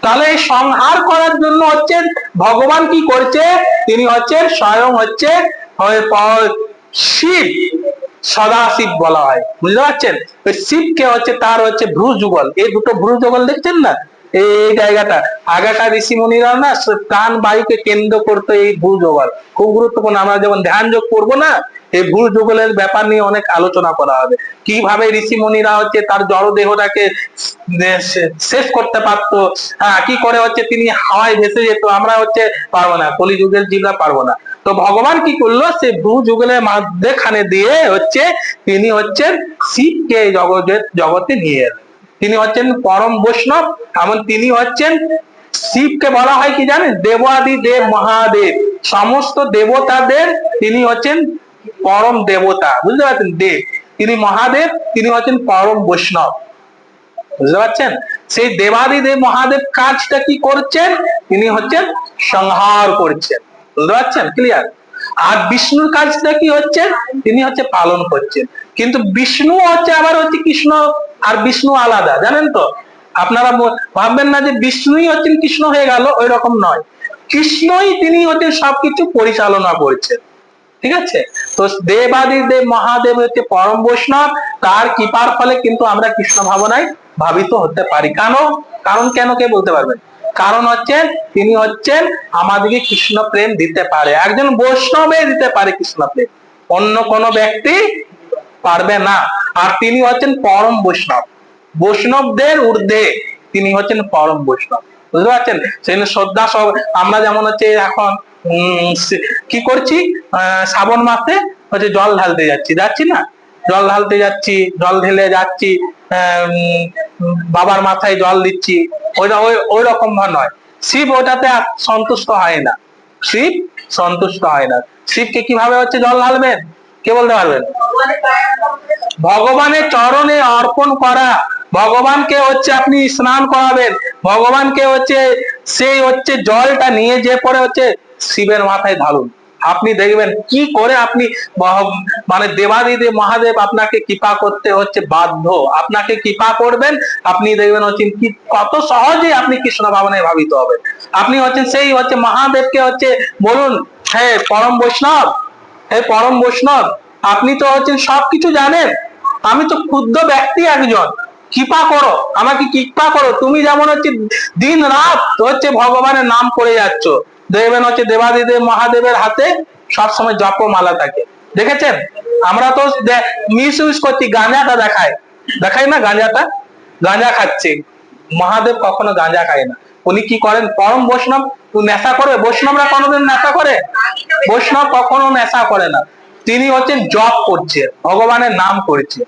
তাহলে এই সংহার করার জন্য হচ্ছে ভগবান কি করছে, তিনি হচ্ছেন স্বয়ং হচ্ছে শিব, সদাশিব বলা হয়, বুঝতে পারছেন? ওই শিবকে হচ্ছে তার হচ্ছে ভ্রু যুগল, এই দুটো ভ্রু যুগল দেখছেন না, এই জায়গাটা আগেকার ঋষি মুনিরা না প্রাণ বায়ুকে কেন্দ্র করতো এই ভ্রু যুগল, খুব গুরুত্বপূর্ণ। আমরা যেমন ধ্যান যোগ করবো না, এই ভ্রু যুগলের ব্যাপার নিয়ে অনেক আলোচনা করা হবে, কিভাবে ঋষি মুনিরা হচ্ছে তার জড় দেহটাকে শেষ করতে পারতো, হ্যাঁ কি করে হচ্ছে তিনি হাওয়ায় ভেসে যেত, আমরা হচ্ছে পারবো না, কলিযুগের জীবরা পারবো না। তো ভগবান কি করলো, সে ভ্রু যুগলের মাঝখানে দিয়ে হচ্ছে তিনি হচ্ছেন শিবকে জগতে নিয়ে এলেন, তিনি হচ্ছেন পরম বৈষ্ণব, এমন তিনি হচ্ছেন শিবকে বলা হয় কি জানেন, দেবাদি দেব মহাদেব, সমস্ত দেবতাদের তিনি হচ্ছেন পরম দেবতা, বুঝতে পারছেন? দেব, তিনি মহাদেব, তিনি হচ্ছেন পরম বৈষ্ণব, বুঝতে পারছেন? সেই দেবাদি দেব মহাদেব কাজটা কি করছেন, তিনি হচ্ছেন সংহার করছেন, বুঝতে পারছেন? ক্লিয়ার? আর বিষ্ণুর কাজটা কি হচ্ছে, তিনি হচ্ছে পালন করছেন। কিন্তু বিষ্ণু হচ্ছে আবার হচ্ছে কৃষ্ণ, আর বিষ্ণু আলাদা, জানেন তো? আপনারা ভাববেন না যে বিষ্ণুই হচ্ছেন কৃষ্ণ হয়ে গেল, ওই রকম নয়, কৃষ্ণই তিনি হচ্ছেন সবকিছু পরিচালনা করছেন, ঠিক আছে? তো দেবাদি দেব মহাদেব হচ্ছে পরম বৈষ্ণব, তার কৃপার ফলে কিন্তু আমরা কৃষ্ণ ভাবনায় ভাবিত হতে পারি। কারণ কেন কে বলতে পারবেন? কারণ হচ্ছেন তিনি হচ্ছেন আমাদেরকে কৃষ্ণ প্রেম দিতে পারে, একজন বৈষ্ণবে দিতে পারে কৃষ্ণ প্রেম, অন্য কোন ব্যক্তি পারবে না। আর তিনি হচ্ছেন পরম বৈষ্ণব, বৈষ্ণবদের ঊর্ধ্বে তিনি হচ্ছেন পরম বৈষ্ণব, বুঝতে পারছেন? সেই শ্রদ্ধা সব আমরা যেমন হচ্ছে এখন কি করছি, শ্রাবণ মাসে হচ্ছে জল ঢালতে যাচ্ছি না, জল ঢালতে যাচ্ছি, জল ঢেলে যাচ্ছি, বাবার মাথায় জল দিচ্ছি, ওইটা ওই রকম নয়। শিব ওটাতে সন্তুষ্ট হয় না, শিব সন্তুষ্ট হয় না। শিবকে কিভাবে হচ্ছে জল ঢালবেন, কে বলতে পারবেন? ভগবানের চরণে অর্পণ করা, ভগবানকে হচ্ছে আপনি স্নান করাবেন, ভগবানকে হচ্ছে সেই হচ্ছে জলটা নিয়ে যে পরে হচ্ছে শিবের মাথায় ঢালুন, আপনি দেখবেন কি করে আপনি মানে দেবাদিদেব মহাদেব আপনাকে কৃপা করতে হচ্ছে বাধ্য, আপনাকে কৃপা করবেন, আপনি দেখবেন হচ্ছে কি কত সহজে আপনি কৃষ্ণ ভাবনায় ভাবিত হবেন। আপনি হচ্ছেন সেই হচ্ছে মহাদেবকে হচ্ছে বলুন, হে পরম বৈষ্ণব, হে পরম বৈষ্ণব, আপনি তো হচ্ছেন সবকিছু জানেন, আমি তো ক্ষুদ্র ব্যক্তি একজন, কৃপা করো, আমাকে কৃপা করো, তুমি যেমন হচ্ছে দিন রাত হচ্ছে ভগবানের নাম করে যাচ্ছ, দেখবেন হচ্ছে দেবাদিদেব মহাদেবের হাতে সবসময় জপমালা থাকে, দেখেছেন? আমরা তো মিস ইউজ করছি, গাঁজাটা দেখাই না, গাঁজা খাচ্ছে, মহাদেব কখনো গাঁজা খায় না, উনি কি করেন, পরম বৈষ্ণব, নেশা করে? বৈষ্ণবরা কোনোদিন নেশা করে? বৈষ্ণব কখনো নেশা করে না, তিনি হচ্ছেন জপ করছে, ভগবানের নাম করছে,